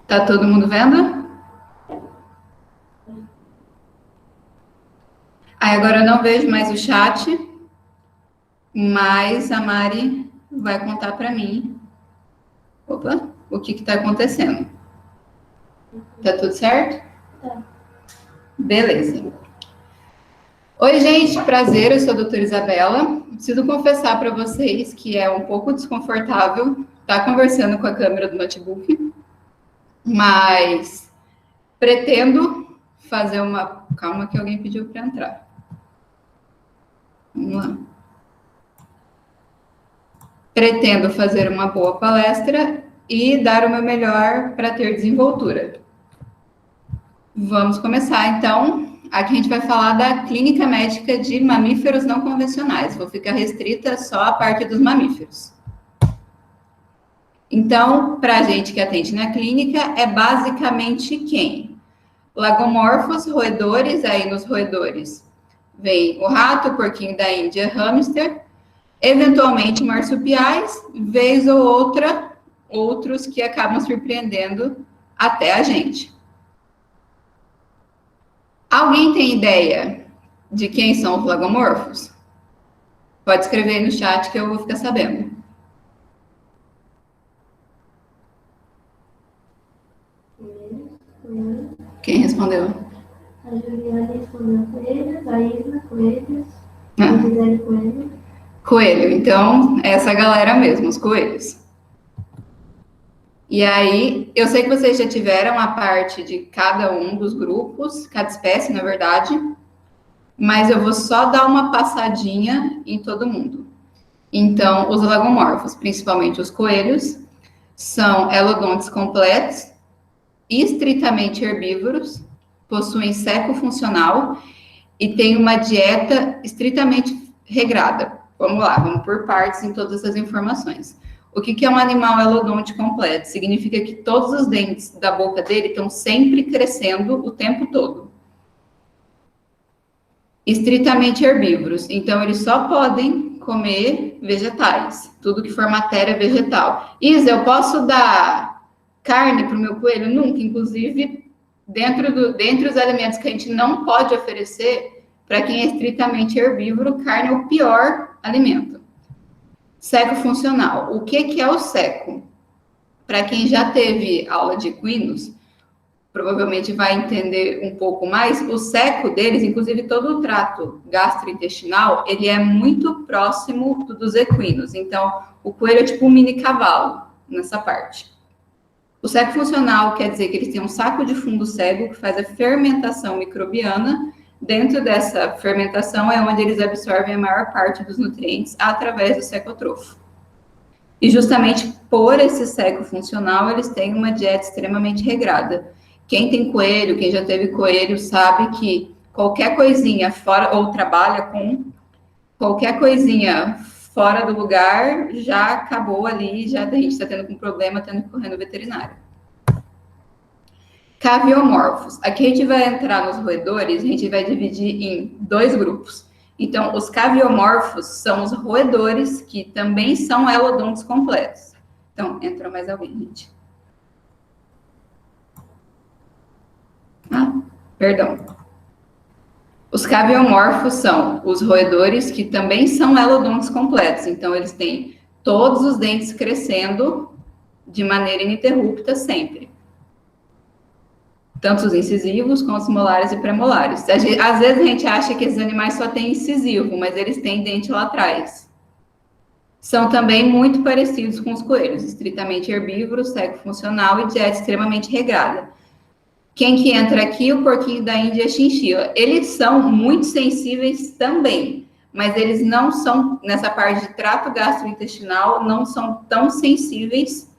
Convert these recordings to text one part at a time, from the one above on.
Tá todo mundo vendo? Aí agora eu não vejo mais o chat, mas a Mari vai contar para mim. Opa, o que está acontecendo? Tá tudo certo? Tá. Beleza. Oi, gente, prazer, eu sou a doutora Isabela. Preciso confessar para vocês que é um pouco desconfortável estar conversando com a câmera do notebook, mas pretendo fazer uma... Calma que alguém pediu para entrar. Vamos lá. Pretendo fazer uma boa palestra e dar o meu melhor para ter desenvoltura. Vamos começar, então. Aqui a gente vai falar da clínica médica de mamíferos não convencionais. Vou ficar restrita só à parte dos mamíferos. Então, para a gente que atende na clínica, é basicamente quem? Lagomorfos, roedores, aí nos roedores vem o rato, o porquinho da Índia, hamster, eventualmente marsupiais, vez ou outra, outros que acabam surpreendendo até a gente. Alguém tem ideia de quem são os lagomorfos? Pode escrever aí no chat que eu vou ficar sabendo. Quem respondeu? A Juliana respondeu coelhos, a Isla coelhos, a Gisele coelho. Coelho, então, essa galera mesmo, os coelhos. E aí, eu sei que vocês já tiveram a parte de cada um dos grupos, cada espécie, na verdade, mas eu vou só dar uma passadinha em todo mundo. Então, os lagomorfos, principalmente os coelhos, são elodontes completos, estritamente herbívoros, possuem seco funcional e têm uma dieta estritamente regrada. Vamos lá, vamos por partes em todas essas informações. O que é um animal elodonte completo? Significa que todos os dentes da boca dele estão sempre crescendo o tempo todo. Estritamente herbívoros, então eles só podem comer vegetais, tudo que for matéria vegetal. Isa, eu posso dar carne para o meu coelho? Nunca, inclusive, dentre os alimentos que a gente não pode oferecer, para quem é estritamente herbívoro, carne é o pior alimento. Seco funcional. O que é o seco? Para quem já teve aula de equinos, provavelmente vai entender um pouco mais, o seco deles, inclusive todo o trato gastrointestinal, ele é muito próximo dos equinos. Então, o coelho é tipo um mini cavalo nessa parte. O seco funcional quer dizer que eles têm um saco de fundo cego que faz a fermentação microbiana. Dentro dessa fermentação é onde eles absorvem a maior parte dos nutrientes através do secotrofo. E justamente por esse seco funcional, eles têm uma dieta extremamente regrada. Quem tem coelho, quem já teve coelho, sabe que qualquer coisinha fora, ou trabalha com qualquer coisinha fora do lugar, já acabou ali, já a gente está tendo um problema, tendo que correr no veterinário. Caviomorfos. Aqui a gente vai entrar nos roedores, a gente vai dividir em dois grupos. Então, os caviomorfos são os roedores, que também são elodontos completos. Então, entra mais alguém, gente. Perdão. Os caviomorfos são os roedores que também são elodontos completos. Então, eles têm todos os dentes crescendo de maneira ininterrupta sempre. Tanto os incisivos como os molares e premolares. Às vezes a gente acha que esses animais só têm incisivo, mas eles têm dente lá atrás. São também muito parecidos com os coelhos, estritamente herbívoros, seco funcional e dieta extremamente regrada. Quem que entra aqui? O porquinho da Índia e a chinchila. Eles são muito sensíveis também, mas eles não são, nessa parte de trato gastrointestinal, não são tão sensíveis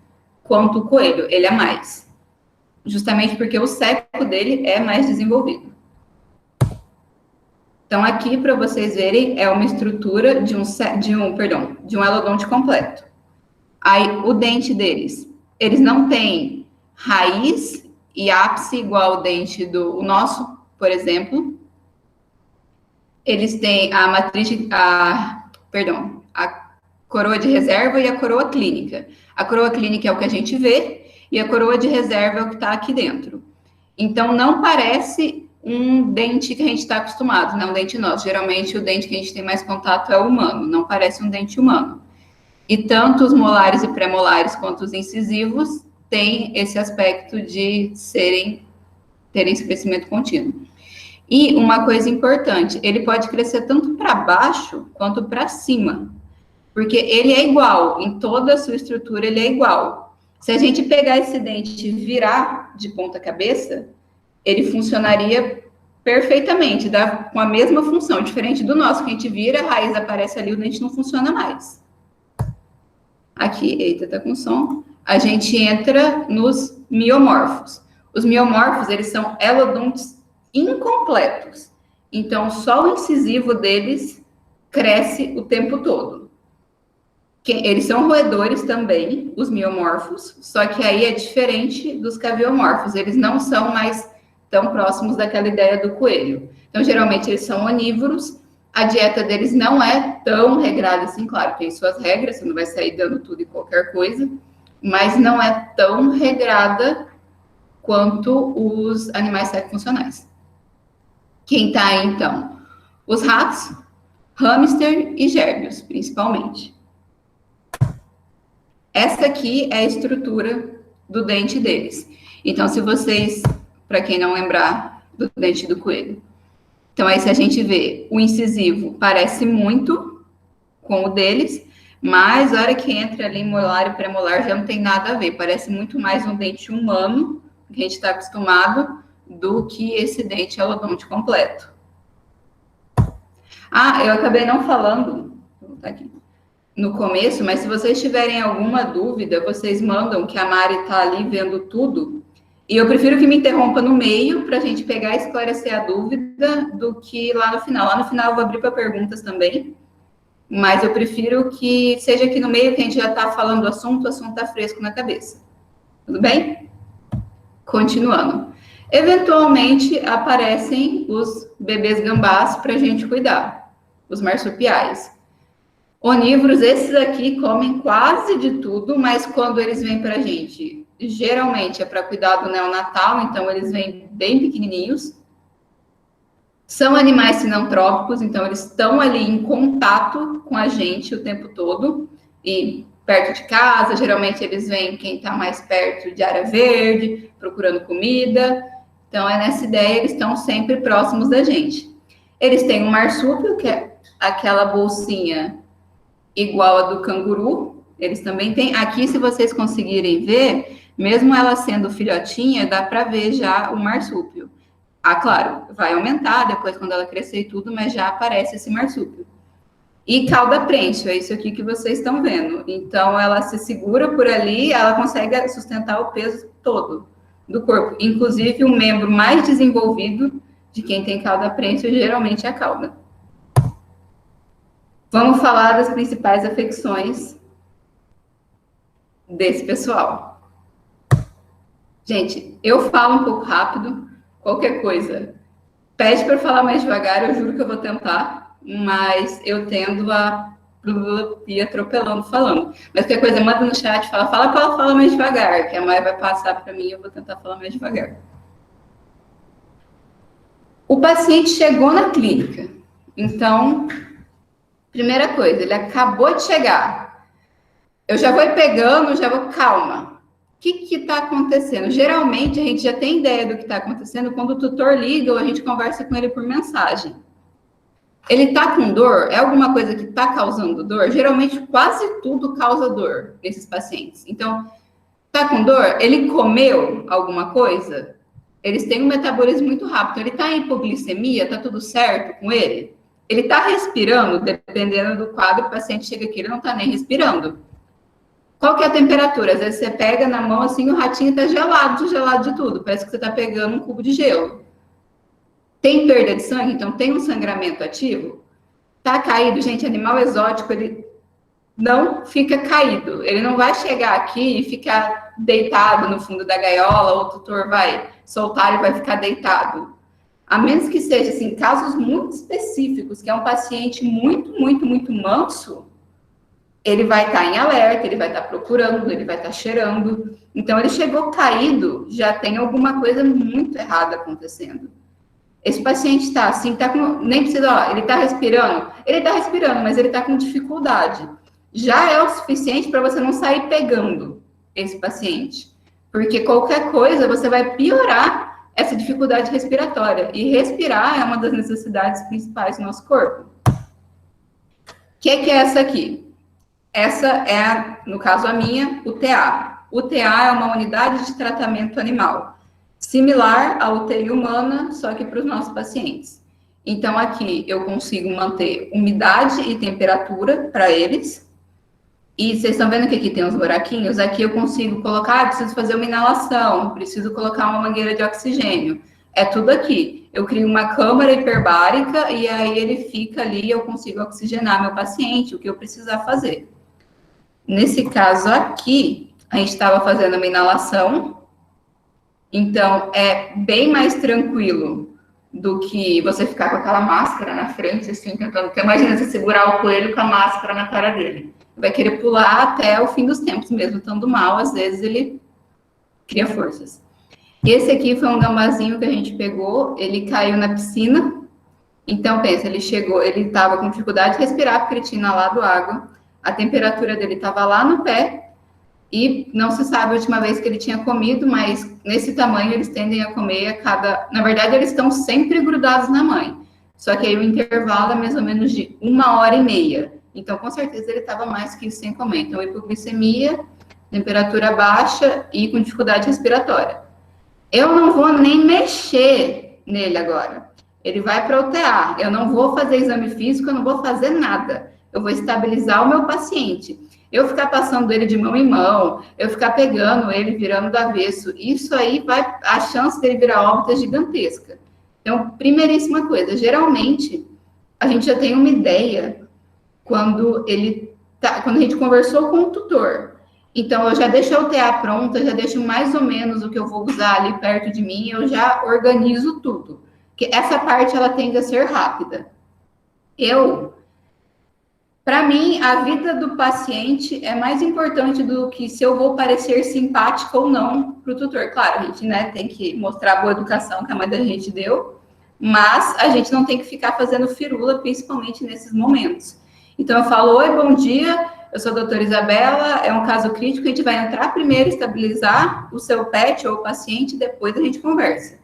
quanto o coelho. Ele é mais. Justamente porque o seco dele é mais desenvolvido. Então, aqui, para vocês verem, é uma estrutura de um elodonte completo. Aí, o dente deles, eles não têm raiz e ápice igual o dente do nosso, por exemplo. Eles têm a coroa de reserva e a coroa clínica. A coroa clínica é o que a gente vê, e a coroa de reserva é o que está aqui dentro. Então, não parece um dente que a gente está acostumado, né? Um dente nosso. Geralmente, o dente que a gente tem mais contato é o humano, não parece um dente humano. E tanto os molares e pré-molares quanto os incisivos têm esse aspecto de terem esse crescimento contínuo. E uma coisa importante, ele pode crescer tanto para baixo quanto para cima, porque ele é igual, em toda a sua estrutura ele é igual. Se a gente pegar esse dente e virar de ponta cabeça, ele funcionaria perfeitamente, com a mesma função, diferente do nosso, que a gente vira, a raiz aparece ali, o dente não funciona mais. Aqui, eita, tá com som. A gente entra nos miomorfos. Os miomorfos, eles são elodontes incompletos. Então, só o incisivo deles cresce o tempo todo. Eles são roedores também, os miomorfos, só que aí é diferente dos caviomorfos. Eles não são mais tão próximos daquela ideia do coelho. Então, geralmente, eles são onívoros. A dieta deles não é tão regrada assim, claro, tem suas regras, você não vai sair dando tudo e qualquer coisa, mas não é tão regrada quanto os animais funcionais. Quem tá aí, então? Os ratos, hamster e gérbios, principalmente. Essa aqui é a estrutura do dente deles. Então, se vocês, para quem não lembrar do dente do coelho, então aí se a gente vê o incisivo parece muito com o deles, mas a hora que entra ali molar e premolar já não tem nada a ver, parece muito mais um dente humano, que a gente está acostumado, do que esse dente elodonte completo. Ah, eu acabei não falando, vou botar aqui, no começo, mas se vocês tiverem alguma dúvida, vocês mandam, que a Mari está ali vendo tudo, e eu prefiro que me interrompa no meio, para a gente pegar e esclarecer a dúvida, do que lá no final. Lá no final eu vou abrir para perguntas também, mas eu prefiro que seja aqui no meio, que a gente já está falando o assunto está fresco na cabeça. Tudo bem? Continuando. Eventualmente aparecem os bebês gambás para a gente cuidar, os marsupiais. Onívoros, esses aqui comem quase de tudo, mas quando eles vêm para a gente, geralmente é para cuidar do neonatal, então eles vêm bem pequenininhos. São animais sinantrópicos, então eles estão ali em contato com a gente o tempo todo, e perto de casa, geralmente eles vêm quem está mais perto de área verde, procurando comida. Então é nessa ideia, eles estão sempre próximos da gente. Eles têm um marsúpio, que é aquela bolsinha igual a do canguru, eles também têm. Aqui, se vocês conseguirem ver, mesmo ela sendo filhotinha, dá para ver já o marsúpio. Ah, claro, vai aumentar depois quando ela crescer e tudo, mas já aparece esse marsúpio. E cauda prensil, é isso aqui que vocês estão vendo. Então, ela se segura por ali, ela consegue sustentar o peso todo do corpo. Inclusive, o membro mais desenvolvido de quem tem cauda prensil geralmente é a cauda. Vamos falar das principais afecções desse pessoal. Gente, eu falo um pouco rápido, qualquer coisa. Pede para falar mais devagar, eu juro que eu vou tentar, mas eu tendo a ir atropelando falando. Mas qualquer coisa, manda no chat, fala para ela falar mais devagar, que a Maia vai passar para mim e eu vou tentar falar mais devagar. O paciente chegou na clínica, então... Primeira coisa, ele acabou de chegar. Eu já vou pegando, calma. O que está acontecendo? Geralmente, a gente já tem ideia do que está acontecendo quando o tutor liga ou a gente conversa com ele por mensagem. Ele está com dor? É alguma coisa que está causando dor? Geralmente, quase tudo causa dor nesses pacientes. Então, está com dor? Ele comeu alguma coisa? Eles têm um metabolismo muito rápido. Ele está em hipoglicemia? Está tudo certo com ele? Ele está respirando, dependendo do quadro, o paciente chega aqui, ele não está nem respirando. Qual que é a temperatura? Às vezes você pega na mão assim, o ratinho está gelado de tudo. Parece que você está pegando um cubo de gelo. Tem perda de sangue? Então tem um sangramento ativo? Está caído? Gente, animal exótico, ele não fica caído. Ele não vai chegar aqui e ficar deitado no fundo da gaiola, ou o tutor vai soltar e vai ficar deitado. A menos que seja, assim, casos muito específicos, que é um paciente muito manso, ele vai estar em alerta, ele vai estar procurando, ele vai estar cheirando. Então, ele chegou caído, já tem alguma coisa muito errada acontecendo. Esse paciente está assim, tá com, nem precisa, ó, ele está respirando, mas ele está com dificuldade. Já é o suficiente para você não sair pegando esse paciente, porque qualquer coisa você vai piorar essa dificuldade respiratória, e respirar é uma das necessidades principais do nosso corpo. O que é essa aqui? Essa é, no caso a minha, UTA. UTA é uma unidade de tratamento animal, similar à UTI humana, só que para os nossos pacientes. Então, aqui eu consigo manter umidade e temperatura para eles. E vocês estão vendo que aqui tem uns buraquinhos? Aqui eu consigo colocar, preciso fazer uma inalação, preciso colocar uma mangueira de oxigênio. É tudo aqui. Eu crio uma câmara hiperbárica e aí ele fica ali e eu consigo oxigenar meu paciente, o que eu precisar fazer. Nesse caso aqui, a gente estava fazendo uma inalação, então é bem mais tranquilo do que você ficar com aquela máscara na frente, assim, tentando... Porque imagina você segurar o coelho com a máscara na cara dele. Vai querer pular até o fim dos tempos, mesmo estando mal, às vezes ele cria forças. Esse aqui foi um gambazinho que a gente pegou, ele caiu na piscina, então pensa, ele chegou, ele estava com dificuldade de respirar, porque ele tinha inalado água, a temperatura dele estava lá no pé, e não se sabe a última vez que ele tinha comido, mas nesse tamanho eles tendem a comer a cada... Na verdade, eles estão sempre grudados na mãe, só que aí o intervalo é mais ou menos de 1h30, então com certeza ele estava mais que isso sem comer. Então, hipoglicemia, temperatura baixa e com dificuldade respiratória. Eu não vou nem mexer nele agora. Ele vai para o UTA. Eu não vou fazer exame físico, eu não vou fazer nada. Eu vou estabilizar o meu paciente. Eu ficar passando ele de mão em mão, eu ficar pegando ele, virando do avesso, isso aí a chance dele virar óbito é gigantesca. Então, primeiríssima coisa, geralmente, a gente já tem uma ideia quando a gente conversou com o tutor. Então, eu já deixo a UTA pronta, já deixo mais ou menos o que eu vou usar ali perto de mim, eu já organizo tudo. Porque essa parte, ela tende a ser rápida. Para mim, a vida do paciente é mais importante do que se eu vou parecer simpática ou não para o tutor. Claro, a gente, né, tem que mostrar a boa educação que a mãe da gente deu, mas a gente não tem que ficar fazendo firula, principalmente nesses momentos. Então, eu falo, oi, bom dia, eu sou a doutora Isabela, é um caso crítico, a gente vai entrar primeiro, estabilizar o seu pet ou o paciente, depois a gente conversa.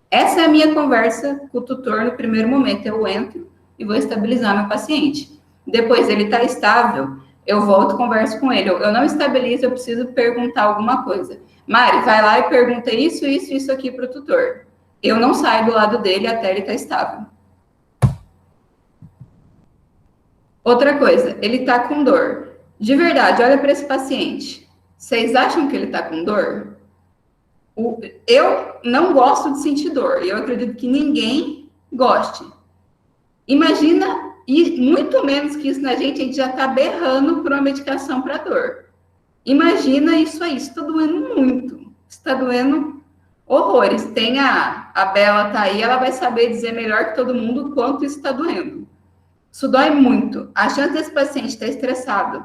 Essa é a minha conversa com o tutor no primeiro momento. Eu entro e vou estabilizar meu paciente. Depois ele está estável, eu volto e converso com ele. Eu não estabilizo, eu preciso perguntar alguma coisa. Mari, vai lá e pergunta isso aqui para o tutor. Eu não saio do lado dele até ele estar estável. Outra coisa, ele está com dor. De verdade, olha para esse paciente. Vocês acham que ele está com dor? Eu não gosto de sentir dor. E eu acredito que ninguém goste. Imagina... E muito menos que isso na gente, a gente já está berrando por uma medicação para dor. Imagina isso aí, isso está doendo muito. Está doendo horrores. Tem a Bela tá aí, ela vai saber dizer melhor que todo mundo o quanto isso está doendo. Isso dói muito. A chance desse paciente estar estressado,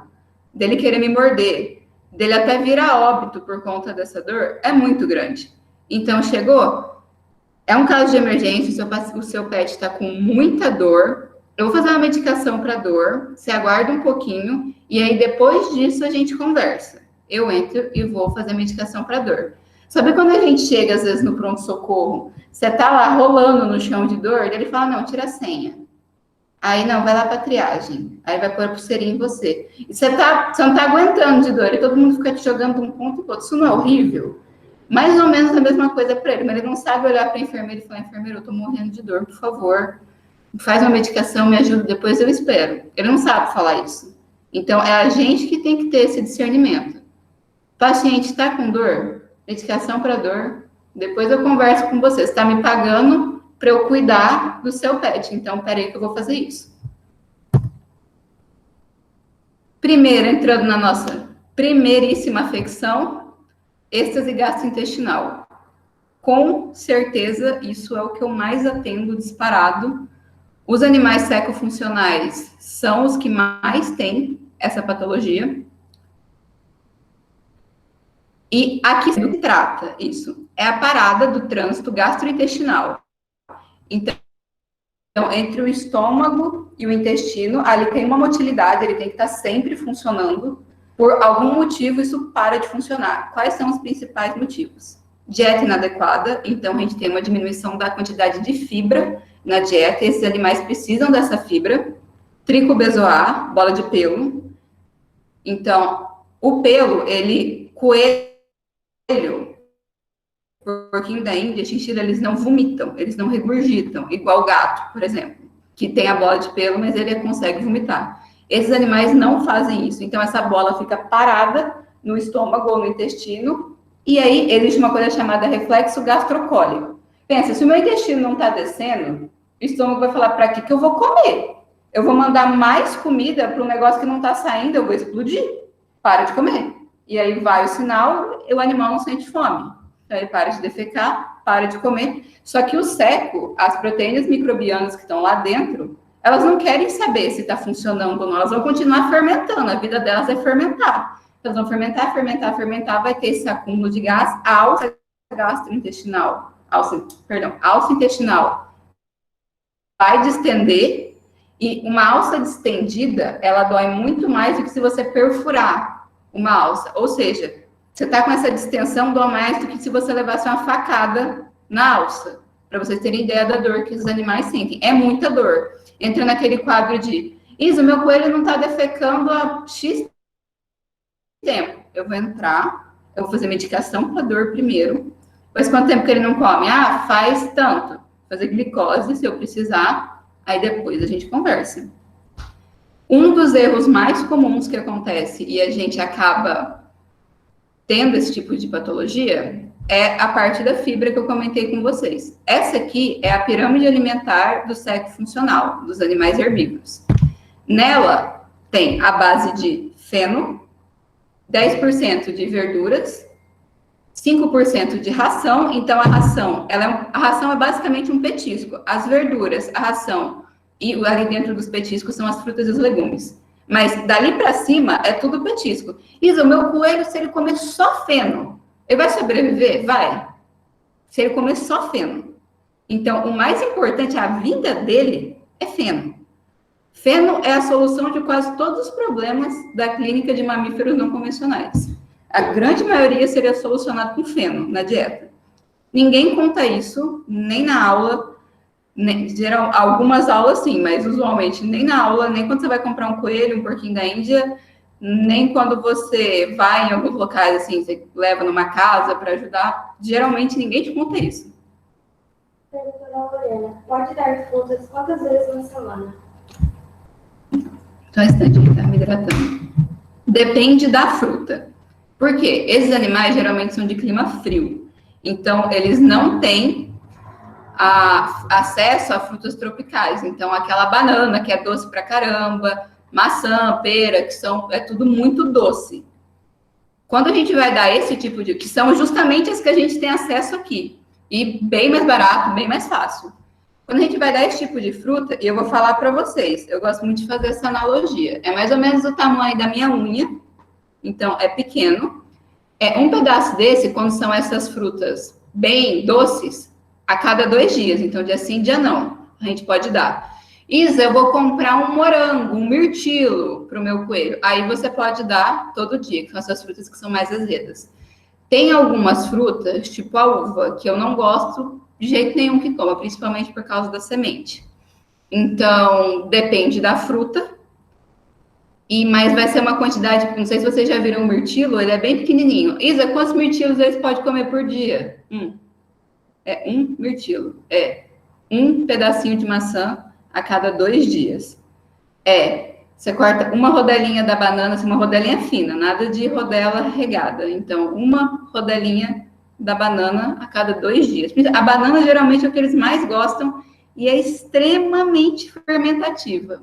dele querer me morder, dele até virar óbito por conta dessa dor, é muito grande. Então, chegou? É um caso de emergência, o seu pet está com muita dor. Eu vou fazer uma medicação para dor, você aguarda um pouquinho, e aí depois disso a gente conversa. Eu entro e vou fazer a medicação para dor. Sabe quando a gente chega, às vezes, no pronto-socorro, você tá lá rolando no chão de dor, ele fala, não, tira a senha. Aí, não, vai lá para triagem. Aí vai pôr a pulseirinha em você. E você não tá aguentando de dor, e todo mundo fica te jogando de um ponto para outro. Isso não é horrível? Mais ou menos a mesma coisa para ele, mas ele não sabe olhar para a enfermeira e falar, enfermeira, eu tô morrendo de dor, por favor. Faz uma medicação, me ajuda, depois eu espero. Ele não sabe falar isso. Então, é a gente que tem que ter esse discernimento. O paciente está com dor, medicação para dor, depois eu converso com você. Você está me pagando para eu cuidar do seu pet, então, peraí que eu vou fazer isso. Primeiro, entrando na nossa primeiríssima afecção, êxtase gastrointestinal. Com certeza, isso é o que eu mais atendo disparado. Os animais secofuncionais são os que mais têm essa patologia. E aqui do que trata isso? É a parada do trânsito gastrointestinal. Então, entre o estômago e o intestino, ali tem uma motilidade, ele tem que estar sempre funcionando. Por algum motivo, isso para de funcionar. Quais são os principais motivos? Dieta inadequada, então a gente tem uma diminuição da quantidade de fibra na dieta, esses animais precisam dessa fibra. Tricobezoar, bola de pelo. Então, o pelo, coelho, porquinho da Índia, chinchila, eles não vomitam, eles não regurgitam, igual o gato, por exemplo, que tem a bola de pelo, mas ele consegue vomitar. Esses animais não fazem isso, então essa bola fica parada no estômago ou no intestino, e aí existe uma coisa chamada reflexo gastrocólico. Pensa, se o meu intestino não está descendo, o estômago vai falar, para que eu vou comer? Eu vou mandar mais comida para um negócio que não está saindo, eu vou explodir. Para de comer. E aí vai o sinal, e o animal não sente fome. Então ele para de defecar, para de comer. Só que o seco, as proteínas microbianas que estão lá dentro, elas não querem saber se está funcionando ou não. Elas vão continuar fermentando. A vida delas é fermentar. Elas vão fermentar, fermentar, fermentar. Vai ter esse acúmulo de gás, a alça gastrointestinal. Alça intestinal vai distender. E uma alça distendida, ela dói muito mais do que se você perfurar uma alça. Ou seja, você está com essa distensão, dói mais do que se você levasse uma facada na alça. Para vocês terem ideia da dor que os animais sentem. É muita dor. Entra naquele quadro de, Isa, meu coelho não está defecando há X tempo. Eu vou entrar, eu vou fazer medicação para dor primeiro. Depois, quanto tempo que ele não come? Ah, faz tanto. Vou fazer glicose, se eu precisar. Aí depois a gente conversa. Um dos erros mais comuns que acontece e a gente acaba tendo esse tipo de patologia é a parte da fibra que eu comentei com vocês. Essa aqui é a pirâmide alimentar do seco funcional, dos animais herbívoros. Nela tem a base de feno, 10% de verduras, 5% de ração. Então, a ração é basicamente um petisco. As verduras, a ração e ali dentro dos petiscos são as frutas e os legumes. Mas dali para cima é tudo petisco. Isa, o meu coelho, se ele comer só feno, ele vai sobreviver? Vai. Se ele comer só feno. Então, o mais importante, a vida dele é feno. Feno é a solução de quase todos os problemas da clínica de mamíferos não convencionais. A grande maioria seria solucionado com feno na dieta. Ninguém conta isso, nem na aula, algumas aulas sim, mas usualmente nem na aula, nem quando você vai comprar um coelho, um porquinho da Índia, nem quando você vai em alguns locais, assim, você leva numa casa para ajudar, geralmente ninguém te conta isso. Doutora Lorena, pode dar frutas quantas vezes na semana? Só um instante, que tá me hidratando. Depende da fruta. Por quê? Esses animais geralmente são de clima frio. Então, eles não têm acesso a frutas tropicais. Então, aquela banana que é doce pra caramba, maçã, pera, é tudo muito doce. Quando a gente vai dar esse tipo de... que são justamente as que a gente tem acesso aqui. E bem mais barato, bem mais fácil. Quando a gente vai dar esse tipo de fruta, e eu vou falar para vocês, eu gosto muito de fazer essa analogia. É mais ou menos o tamanho da minha unha. Então, é pequeno. É um pedaço desse, quando são essas frutas bem doces, a cada 2 dias. Então, dia sim, dia não. A gente pode dar. Isa, eu vou comprar um morango, um mirtilo para o meu coelho. Aí você pode dar todo dia, que são essas frutas que são mais azedas. Tem algumas frutas, tipo a uva, que eu não gosto de jeito nenhum que coma, principalmente por causa da semente. Então, depende da fruta. Mas vai ser uma quantidade, não sei se vocês já viram um mirtilo, ele é bem pequenininho. Isa, quantos mirtilos eles podem comer por dia? É um mirtilo. É um pedacinho de maçã a cada 2 dias. Você corta uma rodelinha da banana, assim, uma rodelinha fina, nada de rodela regada. Então, uma rodelinha da banana a cada 2 dias. A banana geralmente é o que eles mais gostam e é extremamente fermentativa.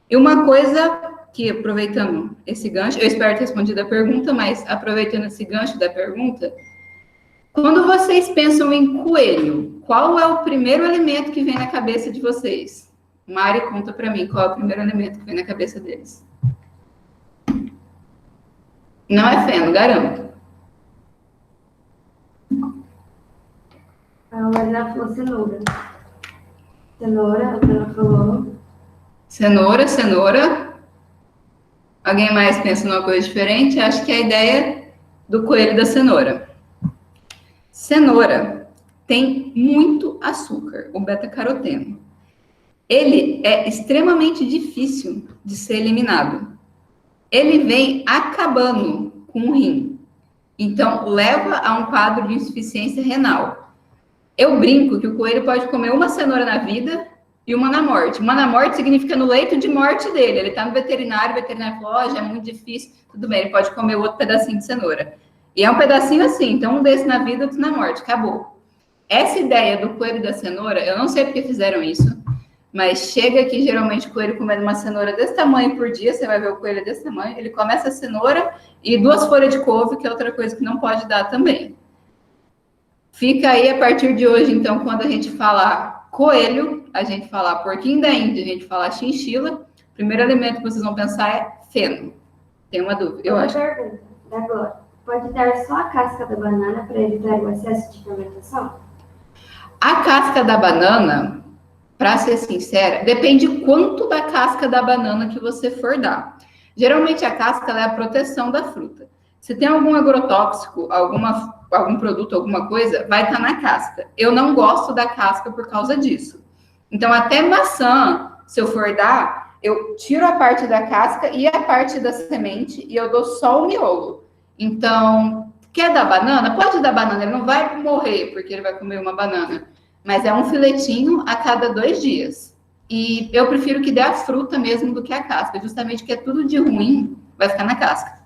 E uma coisa que, aproveitando esse gancho, eu espero ter respondido a pergunta, mas aproveitando esse gancho da pergunta, quando vocês pensam em coelho, qual é o primeiro alimento que vem na cabeça de vocês? Mari, conta para mim qual é o primeiro alimento que vem na cabeça deles. Não é feno, garanto. A Lorena falou cenoura. Cenoura, a Bruna falou. Cenoura, cenoura. Alguém mais pensa numa coisa diferente? Acho que é a ideia do coelho da cenoura. Cenoura tem muito açúcar, o beta-caroteno. Ele é extremamente difícil de ser eliminado. Ele vem acabando com o rim. Então, leva a um quadro de insuficiência renal. Eu brinco que o coelho pode comer uma cenoura na vida e uma na morte. Uma na morte significa no leito de morte dele. Ele está no veterinário, o veterinário falou, já é muito difícil. Tudo bem, ele pode comer outro pedacinho de cenoura. E é um pedacinho assim, então um desse na vida, outro na morte, acabou. Essa ideia do coelho da cenoura, eu não sei porque fizeram isso, mas chega aqui, geralmente, o coelho comendo uma cenoura desse tamanho por dia, você vai ver o coelho desse tamanho, ele come essa cenoura e 2 folhas de couve, que é outra coisa que não pode dar também. Fica aí, a partir de hoje, então, quando a gente falar coelho, a gente falar porquinho da Índia, a gente falar chinchila, o primeiro alimento que vocês vão pensar é feno. Tem uma dúvida, eu acho. Pergunta, da Glória. Pode dar só a casca da banana para evitar o excesso de fermentação? A casca da banana, para ser sincera, depende quanto da casca da banana que você for dar. Geralmente a casca ela é a proteção da fruta. Se tem algum agrotóxico, algum produto, alguma coisa, vai estar na casca. Eu não gosto da casca por causa disso. Então, até maçã, se eu for dar, eu tiro a parte da casca e a parte da semente e eu dou só o miolo. Então, quer dar banana? Pode dar banana, ele não vai morrer porque ele vai comer uma banana. Mas é um filetinho a cada 2 dias. E eu prefiro que dê a fruta mesmo do que a casca, justamente porque tudo de ruim vai ficar na casca.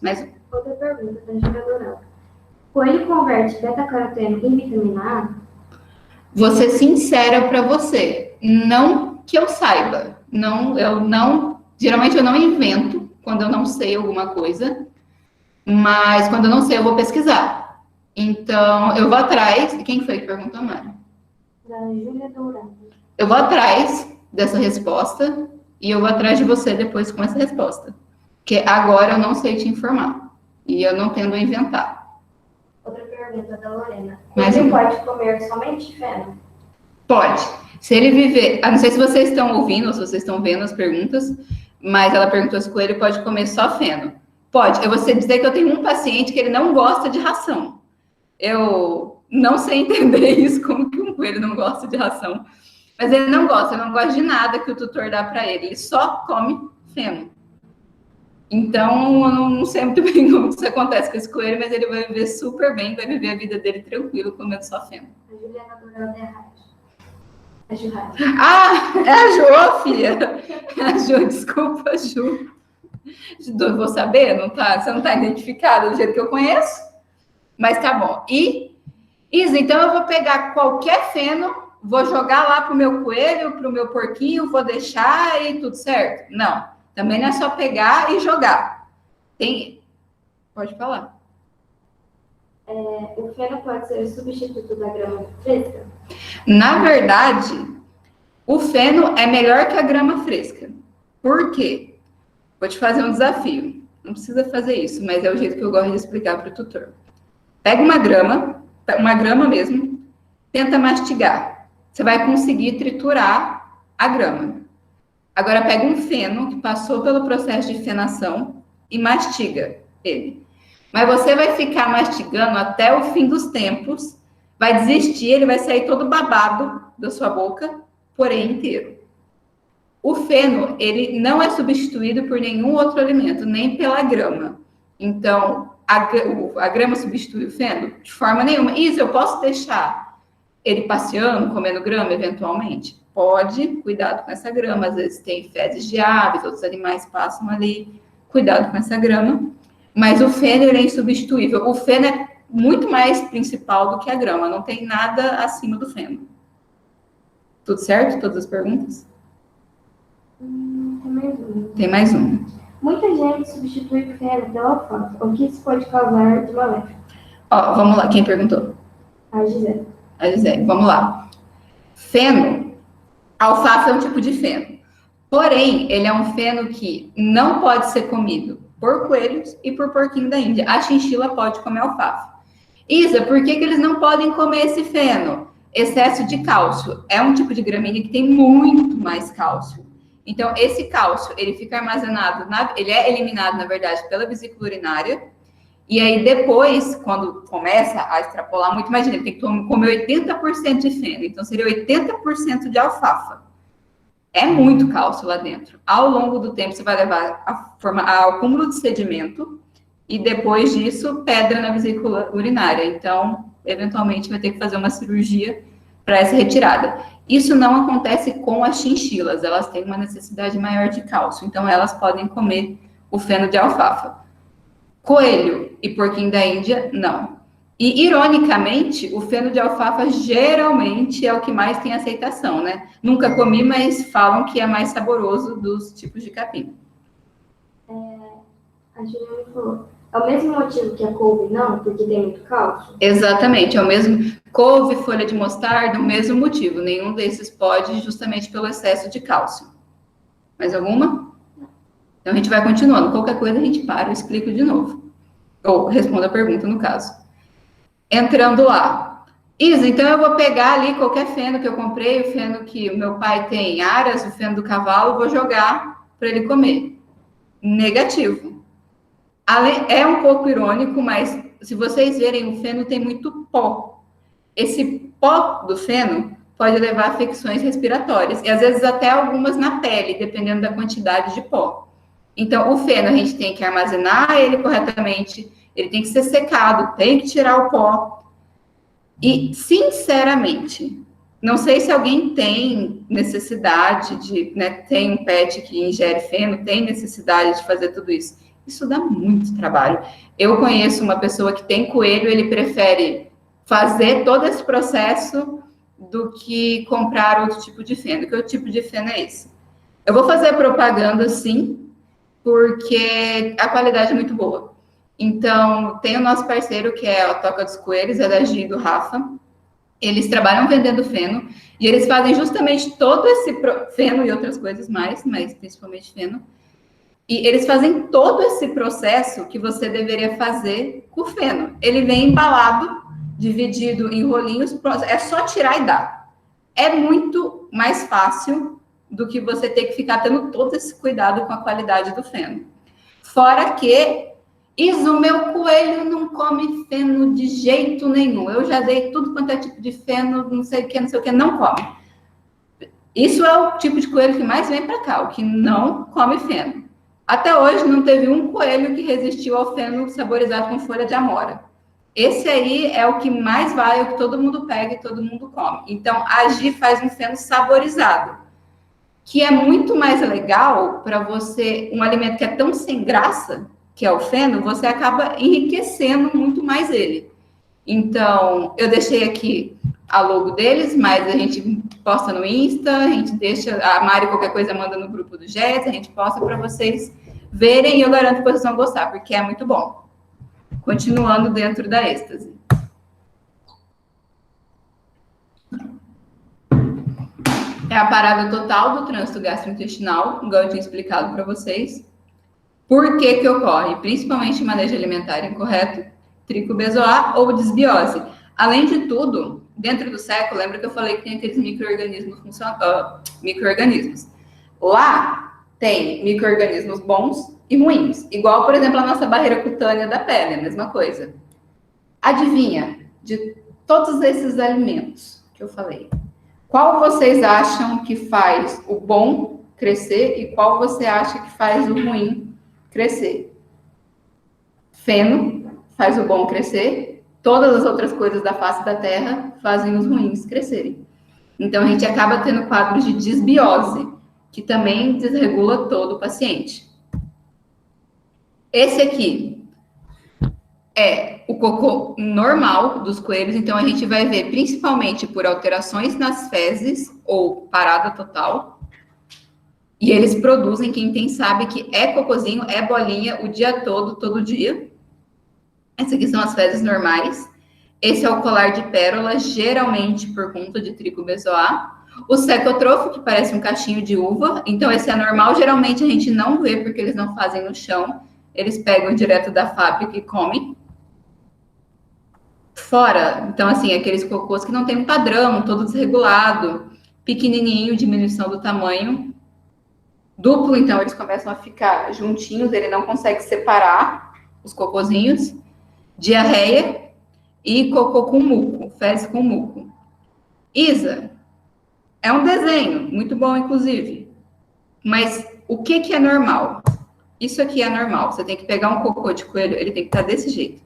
Mas... Outra pergunta da Júlia Dourado. Coelho converte beta-caroteno em vitamina A? Vou ser sincera para você, não que eu saiba. Geralmente eu não invento quando eu não sei alguma coisa, mas quando eu não sei eu vou pesquisar. Então, eu vou atrás... Quem foi que perguntou, Mari? Da Júlia Dourado. Eu vou atrás dessa resposta e eu vou atrás de você depois com essa resposta. Porque agora eu não sei te informar. E eu não tendo a inventar. Outra pergunta da Lorena. Mas ele pode comer somente feno? Pode. Se ele viver... não sei se vocês estão ouvindo ou se vocês estão vendo as perguntas, mas ela perguntou se o coelho pode comer só feno. Pode. Eu vou dizer que eu tenho um paciente que ele não gosta de ração. Eu não sei entender isso, como que um coelho não gosta de ração. Mas ele não gosta de nada que o tutor dá para ele. Ele só come feno. Então, eu não sei muito bem como isso acontece com esse coelho, mas ele vai viver super bem, vai viver a vida dele tranquilo, comendo só feno. A Juliana Dourado é a Ju. Ah, é a Ju, filha. A Ju, desculpa, Ju. Eu vou saber, não tá? Você não está identificada do jeito que eu conheço? Mas tá bom. E, Isa, então eu vou pegar qualquer feno, vou jogar lá pro meu coelho, pro meu porquinho, vou deixar e tudo certo? Não. Também não é só pegar e jogar. Pode falar. O feno pode ser o substituto da grama fresca? Na verdade, o feno é melhor que a grama fresca. Por quê? Vou te fazer um desafio. Não precisa fazer isso, mas é o jeito que eu gosto de explicar para o tutor. Pega uma grama mesmo, tenta mastigar. Você vai conseguir triturar a grama. Agora pega um feno que passou pelo processo de fenação e mastiga ele. Mas você vai ficar mastigando até o fim dos tempos, vai desistir, ele vai sair todo babado da sua boca, porém inteiro. O feno, ele não é substituído por nenhum outro alimento, nem pela grama. Então, a grama substitui o feno? De forma nenhuma. Isso, eu posso deixar ele passeando, comendo grama, eventualmente? Pode, cuidado com essa grama. Às vezes tem fezes de aves, outros animais passam ali. Cuidado com essa grama. Mas o feno, ele é insubstituível. O feno é muito mais principal do que a grama. Não tem nada acima do feno. Tudo certo? Todas as perguntas? Tem mais uma. Tem mais uma. Muita gente substitui o feno pela alfafa. O que isso pode causar de maléfico? Ó, vamos lá. Quem perguntou? A Gisele. A Gisele. Vamos lá. Feno. Alfafa é um tipo de feno. Porém, ele é um feno que não pode ser comido por coelhos e por porquinho da Índia. A chinchila pode comer alfafa. Isa, por que eles não podem comer esse feno? Excesso de cálcio. É um tipo de gramínea que tem muito mais cálcio. Então, esse cálcio, ele fica armazenado, ele é eliminado, na verdade, pela vesícula urinária. E aí, depois, quando começa a extrapolar muito, imagina, ele tem que comer 80% de feno. Então, seria 80% de alfafa. É muito cálcio lá dentro. Ao longo do tempo, você vai levar ao acúmulo de sedimento e depois disso, pedra na vesícula urinária. Então, eventualmente, vai ter que fazer uma cirurgia para essa retirada. Isso não acontece com as chinchilas, elas têm uma necessidade maior de cálcio, então elas podem comer o feno de alfafa. Coelho e porquinho da Índia, não. E, ironicamente, o feno de alfafa geralmente é o que mais tem aceitação, né? Nunca comi, mas falam que é mais saboroso dos tipos de capim. A Juliana falou, é o mesmo motivo que a couve não, porque tem muito cálcio? Exatamente, é o mesmo. Couve, folha de mostarda, o mesmo motivo. Nenhum desses pode, justamente pelo excesso de cálcio. Mais alguma? Então, a gente vai continuando. Qualquer coisa, a gente para e explico de novo. Ou respondo a pergunta, no caso. Entrando lá. Isa, então eu vou pegar ali qualquer feno que eu comprei, o feno que o meu pai tem, aras, o feno do cavalo, vou jogar para ele comer. Negativo. É um pouco irônico, mas se vocês verem, o feno tem muito pó. Esse pó do feno pode levar a afecções respiratórias, e às vezes até algumas na pele, dependendo da quantidade de pó. Então, o feno, a gente tem que armazenar ele corretamente, ele tem que ser secado, tem que tirar o pó. E, sinceramente, não sei se alguém tem necessidade de, né, tem um pet que ingere feno, tem necessidade de fazer tudo isso. Isso dá muito trabalho. Eu conheço uma pessoa que tem coelho, ele prefere fazer todo esse processo do que comprar outro tipo de feno. Que o tipo de feno é esse? Eu vou fazer propaganda, sim, porque a qualidade é muito boa. Então, tem o nosso parceiro, que é a Toca dos Coelhos, é da Gi e do Rafa. Eles trabalham vendendo feno, e eles fazem justamente todo esse feno e outras coisas mais, mas principalmente feno. E eles fazem todo esse processo que você deveria fazer com o feno. Ele vem embalado, dividido em rolinhos, é só tirar e dar. É muito mais fácil do que você ter que ficar tendo todo esse cuidado com a qualidade do feno. Fora que, o meu coelho não come feno de jeito nenhum. Eu já dei tudo quanto é tipo de feno, não sei o que, não come. Isso é o tipo de coelho que mais vem para cá, o que não come feno. Até hoje não teve um coelho que resistiu ao feno saborizado com folha de amora. Esse aí é o que mais vai, é o que todo mundo pega e todo mundo come. Então, a Gi faz um feno saborizado, que é muito mais legal para você, um alimento que é tão sem graça, que é o feno, você acaba enriquecendo muito mais ele. Então, eu deixei aqui a logo deles, mas a gente posta no Insta, a gente deixa, a Mari qualquer coisa manda no grupo do Jets, a gente posta para vocês verem e eu garanto que vocês vão gostar, porque é muito bom. Continuando dentro da êxtase. É a parada total do trânsito gastrointestinal, igual eu tinha explicado para vocês. Por que ocorre? Principalmente manejo alimentar incorreto, tricobezoar ou desbiose. Além de tudo, dentro do século, lembra que eu falei que tem aqueles micro-organismos. Lá tem micro-organismos bons e ruins. Igual, por exemplo, a nossa barreira cutânea da pele, a mesma coisa. Adivinha, de todos esses alimentos que eu falei, qual vocês acham que faz o bom crescer e qual você acha que faz o ruim crescer? Feno faz o bom crescer, todas as outras coisas da face da terra fazem os ruins crescerem. Então, a gente acaba tendo quadros de desbiose, que também desregula todo o paciente. Esse aqui é o cocô normal dos coelhos, então a gente vai ver principalmente por alterações nas fezes ou parada total. E eles produzem, quem tem sabe que é cocôzinho, é bolinha o dia todo dia. Essas aqui são as fezes normais. Esse é o colar de pérola, geralmente por conta de tricobezoar. O secotrofo, que parece um cachinho de uva. Então, esse é normal. Geralmente, a gente não vê, porque eles não fazem no chão. eles pegam direto da fábrica e comem. Fora, então, assim, aqueles cocôs que não tem um padrão, todo desregulado, pequenininho, diminuição do tamanho. Duplo, então, eles começam a ficar juntinhos, ele não consegue separar os cocôzinhos. Diarreia e cocô com muco, fezes com muco. Isa, é um desenho, muito bom, inclusive. Mas o que é normal? Isso aqui é normal. Você tem que pegar um cocô de coelho, ele tem que estar desse jeito.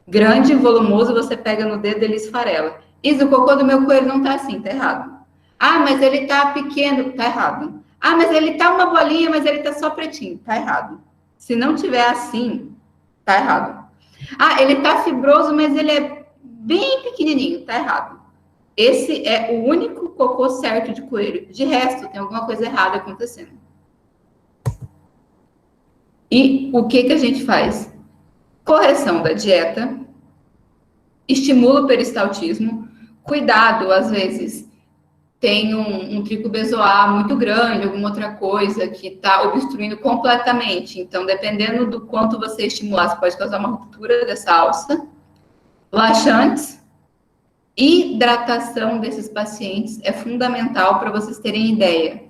Grande, volumoso, você pega no dedo, ele esfarela. Isa, o cocô do meu coelho não tá assim, tá errado. Ah, mas ele tá pequeno, tá errado. Ah, mas ele tá uma bolinha, mas ele tá só pretinho, tá errado. Se não tiver assim, tá errado. Ah, ele tá fibroso, mas ele é bem pequenininho, tá errado. Esse é o único cocô certo de coelho. De resto, tem alguma coisa errada acontecendo. E o que a gente faz? Correção da dieta, estimula o peristaltismo, cuidado, às vezes tem um trico bezoar muito grande, alguma outra coisa que está obstruindo completamente. Então, dependendo do quanto você estimular, você pode causar uma ruptura dessa alça. Laxantes, hidratação desses pacientes é fundamental para vocês terem ideia.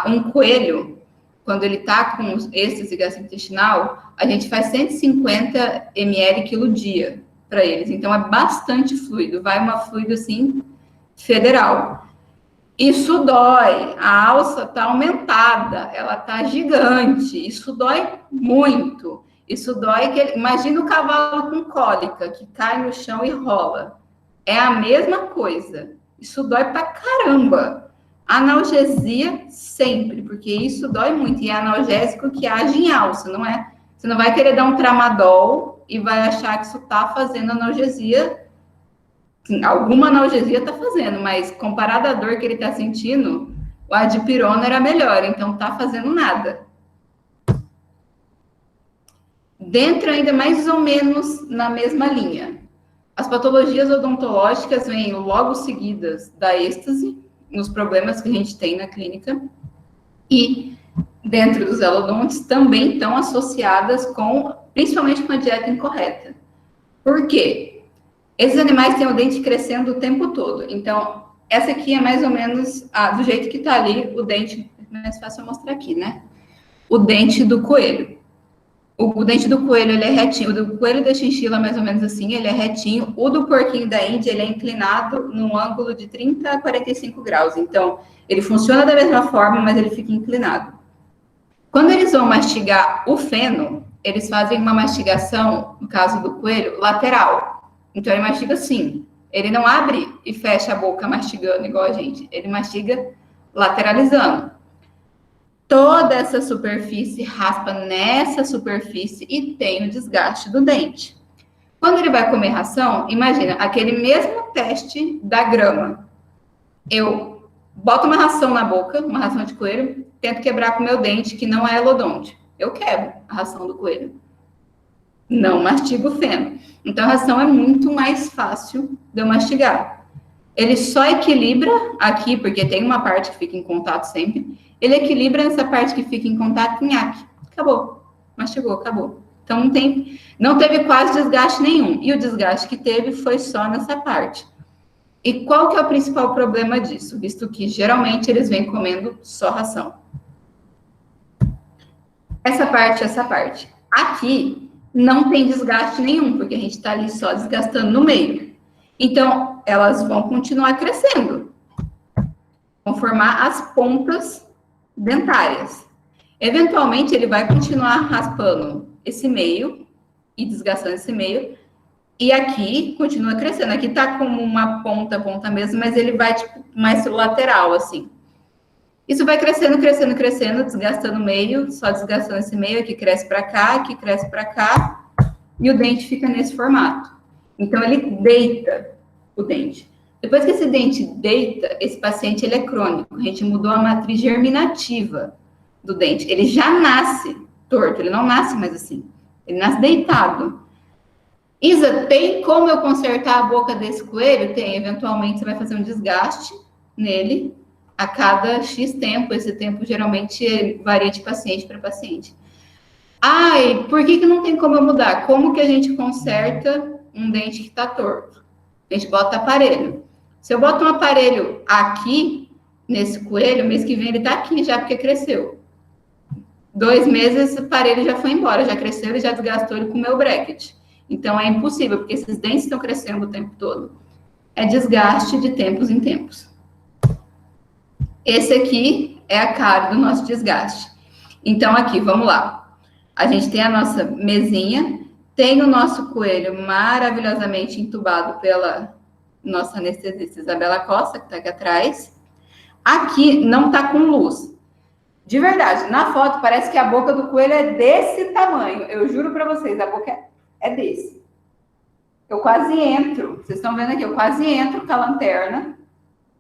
Um coelho, quando ele está com êxtase gastrointestinal, a gente faz 150 ml quilo dia para eles. Então, é bastante fluido. Vai uma fluido, assim, federal. Isso dói. A alça está aumentada. Ela está gigante. Isso dói muito. Isso dói que... Imagina o cavalo com cólica, que cai no chão e rola. É a mesma coisa. Isso dói pra caramba. Analgesia sempre, porque isso dói muito. E é analgésico que age em alça, não é? Você não vai querer dar um tramadol e vai achar que isso tá fazendo analgesia. Sim, alguma analgesia tá fazendo, mas comparado à dor que ele tá sentindo, o adipirona era melhor, então tá fazendo nada. Dentro ainda mais ou menos na mesma linha. As patologias odontológicas vêm logo seguidas da êxtase, nos problemas que a gente tem na clínica, e dentro dos elodontes também estão associadas principalmente com a dieta incorreta. Por quê? Esses animais têm o dente crescendo o tempo todo. Então, essa aqui é mais ou menos, do jeito que está ali, o dente, é mais fácil eu mostrar aqui, né? O dente do coelho. O dente do coelho, ele é retinho. O do coelho da chinchila, mais ou menos assim, ele é retinho. O do porquinho da Índia, ele é inclinado num ângulo de 30 a 45 graus. Então, ele funciona da mesma forma, mas ele fica inclinado. Quando eles vão mastigar o feno, eles fazem uma mastigação, no caso do coelho, lateral. Então, ele mastiga assim. Ele não abre e fecha a boca mastigando igual a gente. Ele mastiga lateralizando. Toda essa superfície raspa nessa superfície e tem o desgaste do dente. Quando ele vai comer ração, imagina, aquele mesmo teste da grama. Eu boto uma ração na boca, uma ração de coelho, tento quebrar com o meu dente, que não é elodonte. Eu quebro a ração do coelho. Não mastigo o feno. Então, a ração é muito mais fácil de eu mastigar. Ele só equilibra aqui, porque tem uma parte que fica em contato sempre. Ele equilibra essa parte que fica em contato em nhaque. Acabou. Mastigou, acabou. Então, não teve quase desgaste nenhum. E o desgaste que teve foi só nessa parte. E qual que é o principal problema disso? Visto que, geralmente, eles vêm comendo só ração. Essa parte. Aqui, não tem desgaste nenhum, porque a gente está ali só desgastando no meio. Então, elas vão continuar crescendo. Vão formar as pontas dentárias. Eventualmente, ele vai continuar raspando esse meio e desgastando esse meio. E aqui continua crescendo. Aqui tá como uma ponta mesmo, mas ele vai tipo mais lateral, assim. Isso vai crescendo, desgastando o meio, só desgastando esse meio, aqui cresce para cá, aqui cresce para cá, e o dente fica nesse formato. Então, ele deita o dente. Depois que esse dente deita, esse paciente ele é crônico. A gente mudou a matriz germinativa do dente. Ele já nasce torto, ele não nasce mais assim. Ele nasce deitado. Isa, tem como eu consertar a boca desse coelho? Tem. Eventualmente, você vai fazer um desgaste nele a cada X tempo. Esse tempo, geralmente, varia de paciente para paciente. Ai, por que não tem como eu mudar? Como que a gente conserta um dente que está torto? A gente bota aparelho. Se eu boto um aparelho aqui, nesse coelho, mês que vem ele está aqui já, porque cresceu. 2 meses, esse aparelho já foi embora, já cresceu e já desgastou, ele comeu o bracket. Então, é impossível, porque esses dentes estão crescendo o tempo todo. É desgaste de tempos em tempos. Esse aqui é a cara do nosso desgaste. Então, aqui, vamos lá. A gente tem a nossa mesinha, tem o nosso coelho maravilhosamente entubado pela nossa anestesista Isabela Costa, que está aqui atrás. Aqui não está com luz. De verdade, na foto parece que a boca do coelho é desse tamanho. Eu juro para vocês, a boca é desse. Eu quase entro, vocês estão vendo aqui, eu quase entro com a lanterna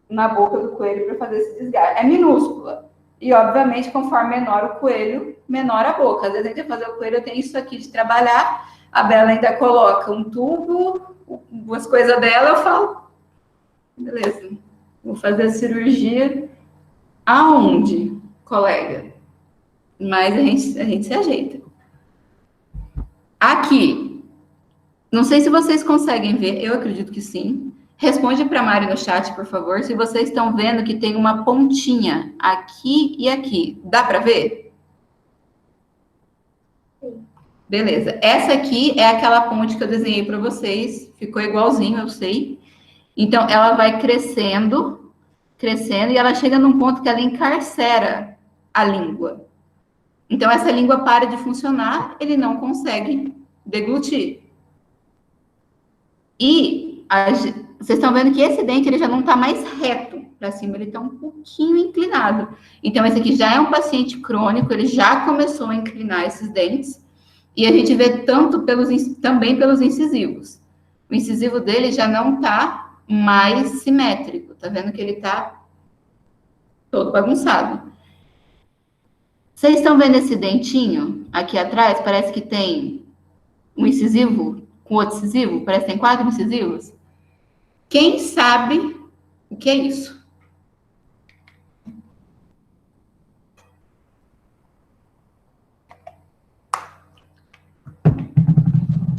na boca do coelho para fazer esse desgaste. É minúscula. E, obviamente, conforme menor o coelho, menor a boca. Às vezes a gente vai fazer o coelho, eu tenho isso aqui de trabalhar, a Bela ainda coloca um tubo, as coisas dela, eu falo, beleza, vou fazer a cirurgia aonde, colega? Mas a gente se ajeita. Aqui, não sei se vocês conseguem ver, eu acredito que sim. Responde para a Mari no chat, por favor, se vocês estão vendo que tem uma pontinha aqui e aqui. Dá para ver? Sim. Beleza. Essa aqui é aquela ponte que eu desenhei para vocês. Ficou igualzinho, eu sei. Então, ela vai crescendo, crescendo, e ela chega num ponto que ela encarcera a língua. Então, essa língua para de funcionar, ele não consegue deglutir. E vocês estão vendo que esse dente ele já não está mais reto para cima, ele está um pouquinho inclinado. Então, esse aqui já é um paciente crônico, ele já começou a inclinar esses dentes. E a gente vê também pelos incisivos. O incisivo dele já não está mais simétrico. Tá vendo que ele está todo bagunçado. Vocês estão vendo esse dentinho aqui atrás? Parece que tem um incisivo com outro incisivo. Parece que tem 4 incisivos. Quem sabe o que é isso?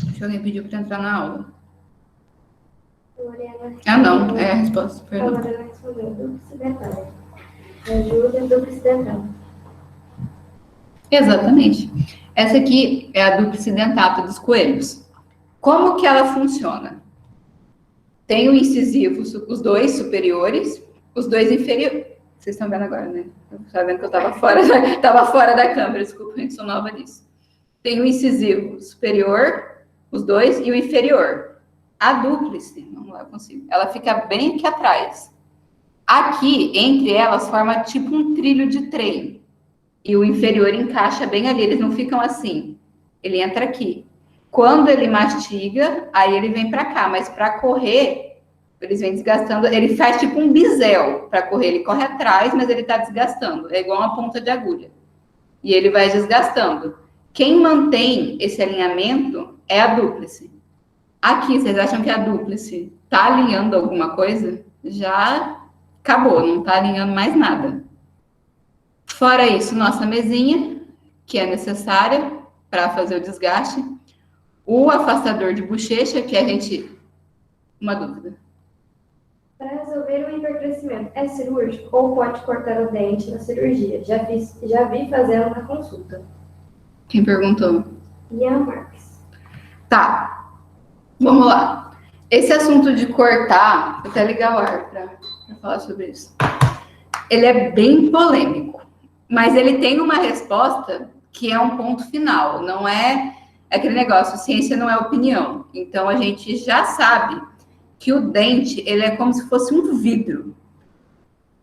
Deixa alguém pediu para entrar na aula. Ah, não. É a resposta. Perdão. A Mariana respondeu. Duplicidade dentária. Ajuda duplicidade dentária. Exatamente. Essa aqui é a duplice dentata dos coelhos. Como que ela funciona? Tem o incisivo, os 2 superiores, os 2 inferiores. Vocês estão vendo agora, né? Estava vendo que eu estava fora da câmera, desculpa, gente, sou nova nisso. Tem o incisivo superior, os 2, e o inferior. A dúplice, vamos lá, eu consigo. Ela fica bem aqui atrás. Aqui, entre elas, forma tipo um trilho de trem. E o inferior encaixa bem ali, eles não ficam assim. Ele entra aqui. Quando ele mastiga, aí ele vem para cá, mas para correr, eles vêm desgastando. Ele faz tipo um bisel para correr. Ele corre atrás, mas ele está desgastando. É igual uma ponta de agulha. E ele vai desgastando. Quem mantém esse alinhamento é a dúplice. Aqui, vocês acham que a dúplice está alinhando alguma coisa? Já acabou, não está alinhando mais nada. Fora isso, nossa mesinha, que é necessária para fazer o desgaste. O afastador de bochecha, que a gente... Uma dúvida. Para resolver o hipercrescimento, é cirúrgico ou pode cortar o dente na cirurgia? Já vi fazê-lo na consulta. Quem perguntou? Ian Marques. Tá, vamos lá. Esse assunto de cortar, vou até ligar o ar para falar sobre isso. Ele é bem polêmico, mas ele tem uma resposta que é um ponto final, não é aquele negócio, ciência não é opinião. Então, a gente já sabe que o dente, ele é como se fosse um vidro.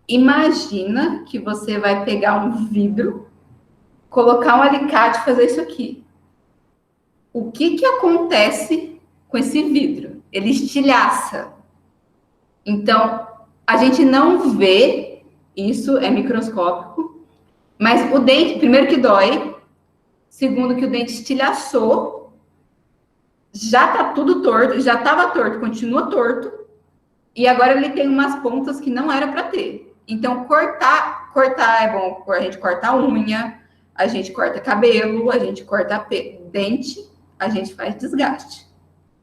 Imagina que você vai pegar um vidro, colocar um alicate e fazer isso aqui. O que acontece com esse vidro? Ele estilhaça. Então, a gente não vê, isso é microscópico, mas o dente, primeiro que dói, segundo que o dente estilhaçou, já tá tudo torto, já estava torto, continua torto, e agora ele tem umas pontas que não era para ter. Então, cortar é bom, a gente corta a unha, a gente corta cabelo, a gente corta dente, a gente faz desgaste.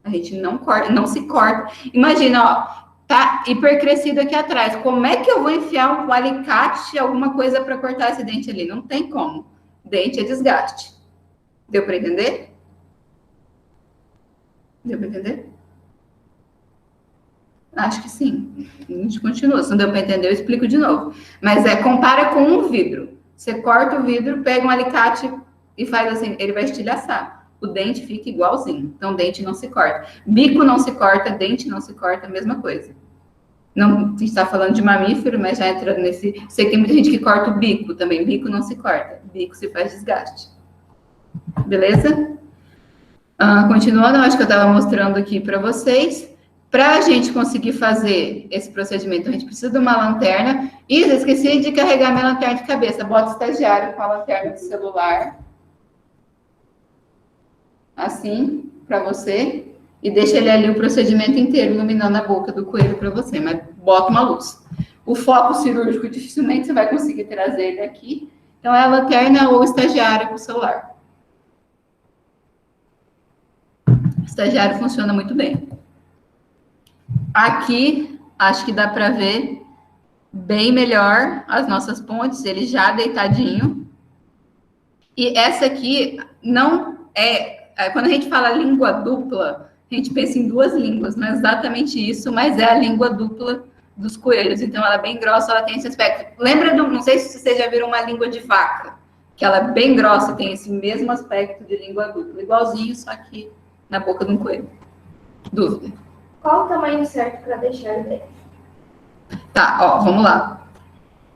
A gente não corta, não se corta. Imagina, ó, tá hipercrescido aqui atrás. Como é que eu vou enfiar um alicate, alguma coisa para cortar esse dente ali? Não tem como. Dente é desgaste. Deu para entender? Deu para entender? Acho que sim. A gente continua. Se não deu para entender, eu explico de novo. Mas compara com um vidro. Você corta o vidro, pega um alicate e faz assim, ele vai estilhaçar. O dente fica igualzinho. Então, dente não se corta. Bico não se corta, dente não se corta, a mesma coisa. Não, a gente está falando de mamífero, mas já entrando nesse... Sei que tem muita gente que corta o bico também. Bico não se corta. Bico se faz desgaste. Beleza? Continuando, eu acho que eu estava mostrando aqui para vocês. Para a gente conseguir fazer esse procedimento, a gente precisa de uma lanterna. E eu esqueci de carregar minha lanterna de cabeça. Bota o estagiário com a lanterna do celular. Assim, para você. E deixa ele ali o procedimento inteiro iluminando a boca do coelho para você. Mas bota uma luz. O foco cirúrgico, dificilmente você vai conseguir trazer ele aqui. Então, é a lanterna ou o estagiário com o celular. O estagiário funciona muito bem. Aqui, acho que dá para ver bem melhor as nossas pontes, ele já deitadinho. E essa aqui não quando a gente fala língua dupla, a gente pensa em duas línguas, não é exatamente isso, mas é a língua dupla dos coelhos. Então, ela é bem grossa, ela tem esse aspecto. Lembra não sei se vocês já viram uma língua de vaca, que ela é bem grossa, tem esse mesmo aspecto de língua dupla, igualzinho, só que na boca de um coelho. Dúvida? Qual o tamanho certo para deixar o dente? Tá, ó, vamos lá.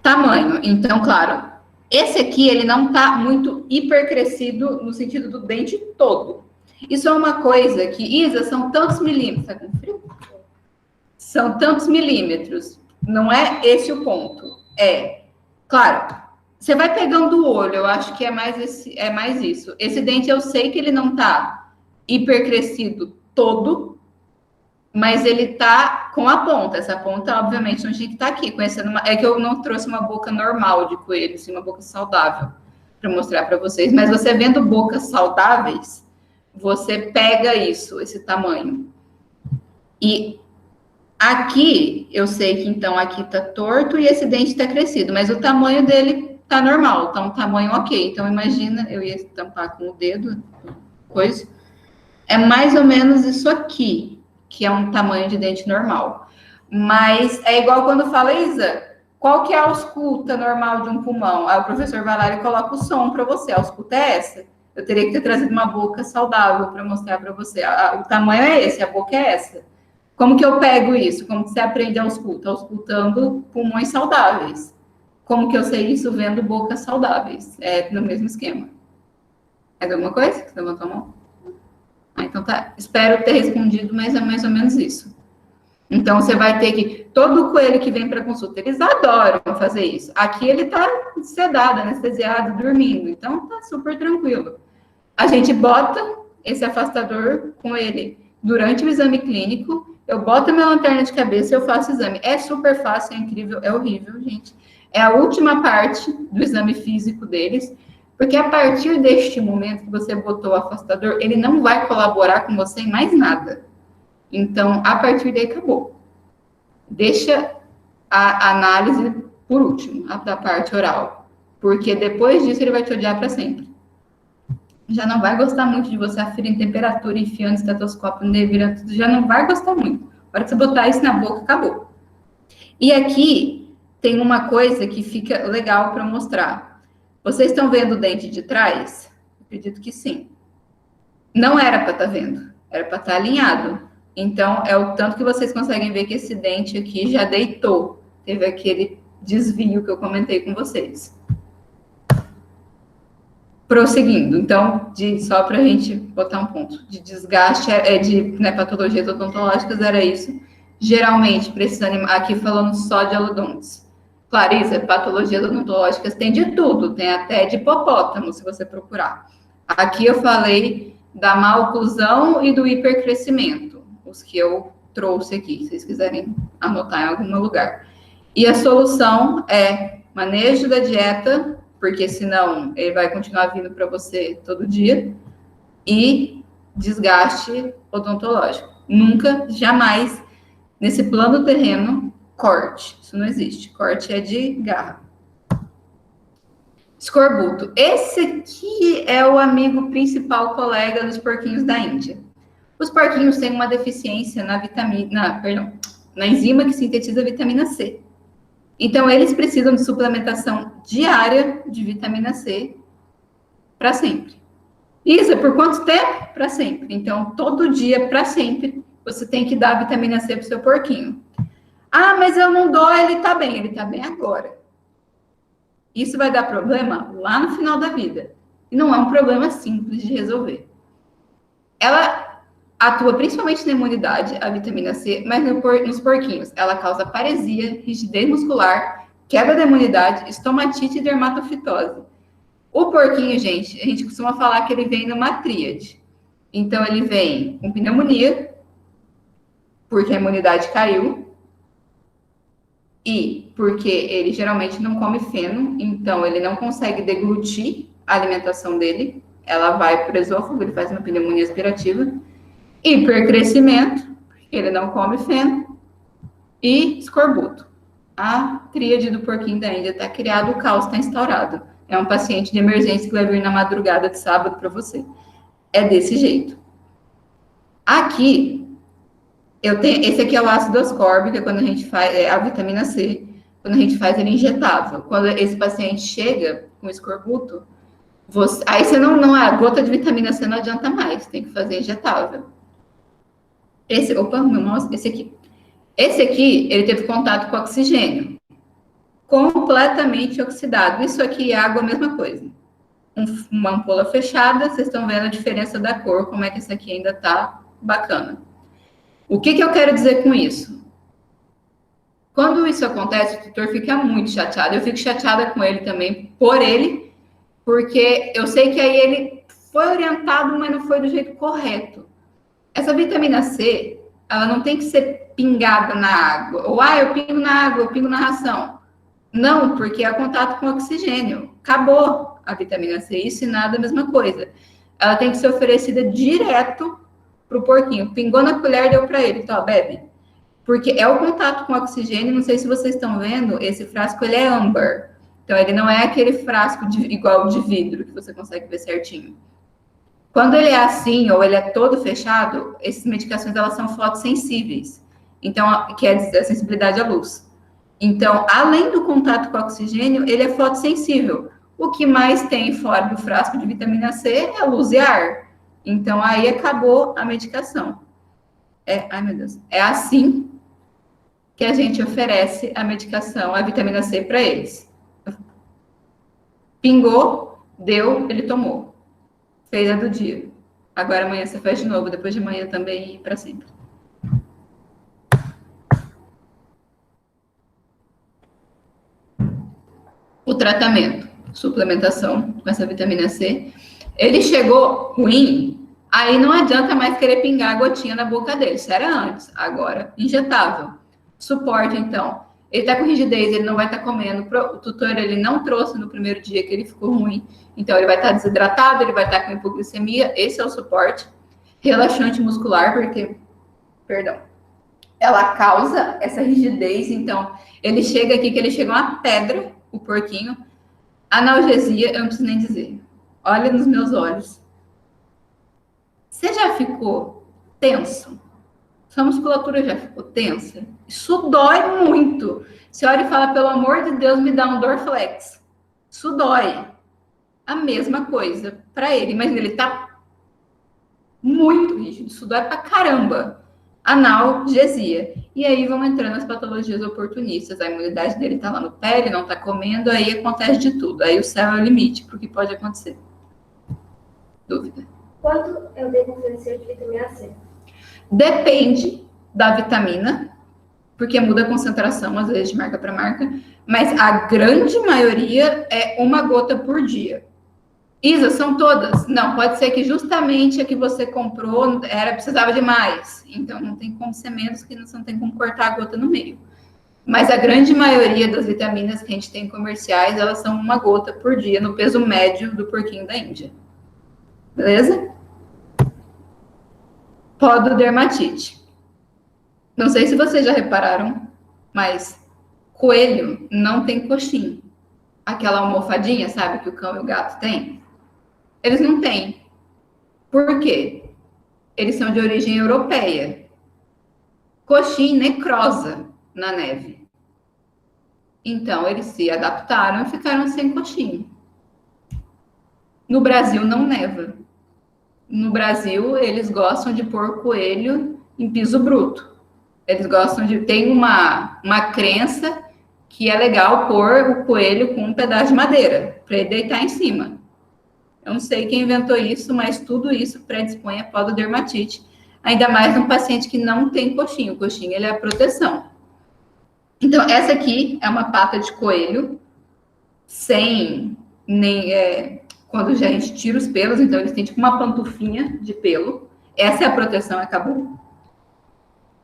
Tamanho. Então, claro, esse aqui, ele não tá muito hipercrescido no sentido do dente todo. Isso é uma coisa que, Isa, são tantos milímetros. Tá com frio? São tantos milímetros. Não é esse o ponto. Claro, você vai pegando o olho, eu acho que é mais isso. Esse dente, eu sei que ele não tá hipercrescido todo, mas ele tá com a ponta. Essa ponta, obviamente, não tinha que estar aqui. É que eu não trouxe uma boca normal de coelho, assim, uma boca saudável, para mostrar para vocês. Mas você vendo bocas saudáveis, você pega isso, esse tamanho. E aqui, eu sei que, então, aqui tá torto e esse dente tá crescido. Mas o tamanho dele tá normal, tá um tamanho ok. Então, imagina, eu ia tampar com o dedo, coisa. É mais ou menos isso aqui, que é um tamanho de dente normal. Mas é igual quando fala, Isa, qual que é a ausculta normal de um pulmão? Aí o professor vai lá e coloca o som para você. A ausculta é essa? Eu teria que ter trazido uma boca saudável para mostrar para você. O tamanho é esse, a boca é essa. Como que eu pego isso? Como que você aprende a ausculta? Auscultando pulmões saudáveis. Como que eu sei isso? Vendo bocas saudáveis. É no mesmo esquema. É alguma coisa? Você levantou a mão? Então tá, espero ter respondido, mas é mais ou menos isso. Então, você vai ter que... Todo coelho que vem para consulta, eles adoram fazer isso. Aqui ele tá sedado, anestesiado, dormindo. Então, tá super tranquilo. A gente bota esse afastador com ele durante o exame clínico. Eu boto a minha lanterna de cabeça e eu faço o exame. É super fácil, é incrível, é horrível, gente. É a última parte do exame físico deles. Porque a partir deste momento que você botou o afastador, ele não vai colaborar com você em mais nada. Então, a partir daí, acabou. Deixa a análise por último, a da parte oral. Porque depois disso, ele vai te odiar para sempre. Já não vai gostar muito de você aferindo temperatura, enfiando estetoscópio, virando tudo. Já não vai gostar muito. A hora que você botar isso na boca, acabou. E aqui tem uma coisa que fica legal para mostrar. Vocês estão vendo o dente de trás? Acredito que sim. Não era para estar vendo, era para estar alinhado. Então, é o tanto que vocês conseguem ver que esse dente aqui já deitou. Teve aquele desvio que eu comentei com vocês. Prosseguindo, então, só para a gente botar um ponto. De desgaste, patologias odontológicas, era isso. Geralmente, para esses animais, aqui falando só de alodontes. Clarisa, patologias odontológicas tem de tudo, tem até de hipopótamo, se você procurar. Aqui eu falei da maloclusão e do hipercrescimento, os que eu trouxe aqui, se vocês quiserem anotar em algum lugar. E a solução é manejo da dieta, porque senão ele vai continuar vindo para você todo dia, e desgaste odontológico. Nunca, jamais, nesse plano terreno, corte. Isso não existe. Corte é de garra. Escorbuto. Esse aqui é o amigo principal colega dos porquinhos da Índia. Os porquinhos têm uma deficiência na enzima que sintetiza a vitamina C. Então, eles precisam de suplementação diária de vitamina C para sempre. Isso, por quanto tempo? Para sempre. Então, todo dia, para sempre, você tem que dar vitamina C para o seu porquinho. Ah, mas eu não dou, ele está bem agora. Isso vai dar problema lá no final da vida. E não é um problema simples de resolver. Ela atua principalmente na imunidade, a vitamina C, mas nos porquinhos. Ela causa paresia, rigidez muscular, quebra da imunidade, estomatite e dermatofitose. O porquinho, gente, a gente costuma falar que ele vem numa tríade. Então, ele vem com pneumonia, porque a imunidade caiu, e porque ele geralmente não come feno, então ele não consegue deglutir a alimentação dele, ela vai para o esôfago, ele faz uma pneumonia aspirativa, hipercrescimento, porque ele não come feno, e escorbuto. A tríade do porquinho da Índia está criada, o caos está instaurado. É um paciente de emergência que vai vir na madrugada de sábado para você. É desse jeito. Aqui, esse aqui é o ácido ascórbico, quando a gente faz a vitamina C, quando a gente faz ele injetável. Quando esse paciente chega com escorbuto, aí você a gota de vitamina C não adianta mais, tem que fazer injetável. Esse aqui. Esse aqui, ele teve contato com oxigênio. Completamente oxidado. Isso aqui é água, a mesma coisa. Uma ampola fechada, vocês estão vendo a diferença da cor, como é que esse aqui ainda tá bacana. O que eu quero dizer com isso? Quando isso acontece, o tutor fica muito chateado. Eu fico chateada com ele também, por ele, porque eu sei que aí ele foi orientado, mas não foi do jeito correto. Essa vitamina C, ela não tem que ser pingada na água. Ou, eu pingo na água, eu pingo na ração. Não, porque é contato com oxigênio. Acabou a vitamina C, isso e nada, a mesma coisa. Ela tem que ser oferecida direto para o porquinho. Pingou na colher, deu para ele. Então, bebe. Porque é o contato com oxigênio. Não sei se vocês estão vendo, esse frasco, ele é âmbar. Então, ele não é aquele frasco igual de vidro, que você consegue ver certinho. Quando ele é assim, ou ele é todo fechado, essas medicações, elas são fotossensíveis. Então, quer dizer, a sensibilidade à luz. Então, além do contato com o oxigênio, ele é fotossensível. O que mais tem fora do frasco de vitamina C é luz e ar. Então, aí acabou a medicação. Ai, meu Deus. É assim que a gente oferece a medicação, a vitamina C para eles. Pingou, deu, ele tomou. Fez a do dia. Agora amanhã você faz de novo, depois de amanhã também e para sempre. O tratamento, suplementação com essa vitamina C, ele chegou ruim, aí não adianta mais querer pingar a gotinha na boca dele, isso era antes, agora injetável. Suporte, então, ele tá com rigidez, ele não vai estar comendo, o tutor ele não trouxe no primeiro dia que ele ficou ruim, então ele vai estar desidratado, ele vai estar com hipoglicemia, esse é o suporte. Relaxante muscular, porque, ela causa essa rigidez, então ele chega aqui que ele chega uma pedra, o porquinho. Analgesia, eu não preciso nem dizer. Olha nos meus olhos. Você já ficou tenso? Sua musculatura já ficou tensa? Isso dói muito. Você olha e fala, pelo amor de Deus, me dá um Dorflex. Isso dói. A mesma coisa para ele, mas ele tá muito rígido. Isso dói pra caramba. Analgesia. E aí vão entrando as patologias oportunistas. A imunidade dele tá lá no pé, ele não tá comendo, aí acontece de tudo. Aí o céu é o limite para o que pode acontecer. Dúvida? Quanto eu devo oferecer de vitamina C? Depende da vitamina, porque muda a concentração, às vezes, de marca para marca, mas a grande maioria é 1 gota por dia. Isa, são todas? Não, pode ser que justamente a que você comprou precisava de mais. Então, não tem como ser menos, que você não tem como cortar a gota no meio. Mas a grande maioria das vitaminas que a gente tem comerciais, elas são 1 gota por dia no peso médio do porquinho da Índia. Beleza? Pododermatite. Não sei se vocês já repararam, mas coelho não tem coxim. Aquela almofadinha, sabe, que o cão e o gato têm? Eles não têm. Por quê? Eles são de origem europeia. Coxim necrosa na neve. Então, eles se adaptaram e ficaram sem coxim. No Brasil, não neva. No Brasil, eles gostam de pôr coelho em piso bruto. Eles gostam de... Tem uma crença que é legal pôr o coelho com um pedaço de madeira, para ele deitar em cima. Eu não sei quem inventou isso, mas tudo isso predispõe a pododermatite. Ainda mais num paciente que não tem coxinho. O coxinho, ele é a proteção. Então, essa aqui é uma pata de coelho, sem nem... quando já a gente tira os pelos, então eles têm tipo uma pantufinha de pelo. Essa é a proteção, acabou.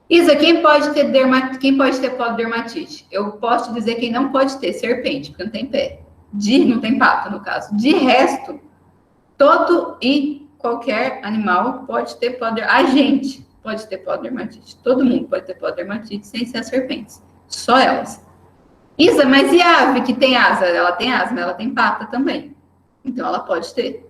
Isa, quem pode ter pododermatite? Eu posso te dizer quem não pode ter, serpente, porque não tem pé. Não tem pata, no caso. De resto, todo e qualquer animal pode ter pododermatite. A gente pode ter pododermatite. Todo mundo pode ter pododermatite sem ser as serpentes. Só elas. Isa, mas e a ave que tem asa? Ela tem asa, mas ela tem pata também. Então, ela pode ter.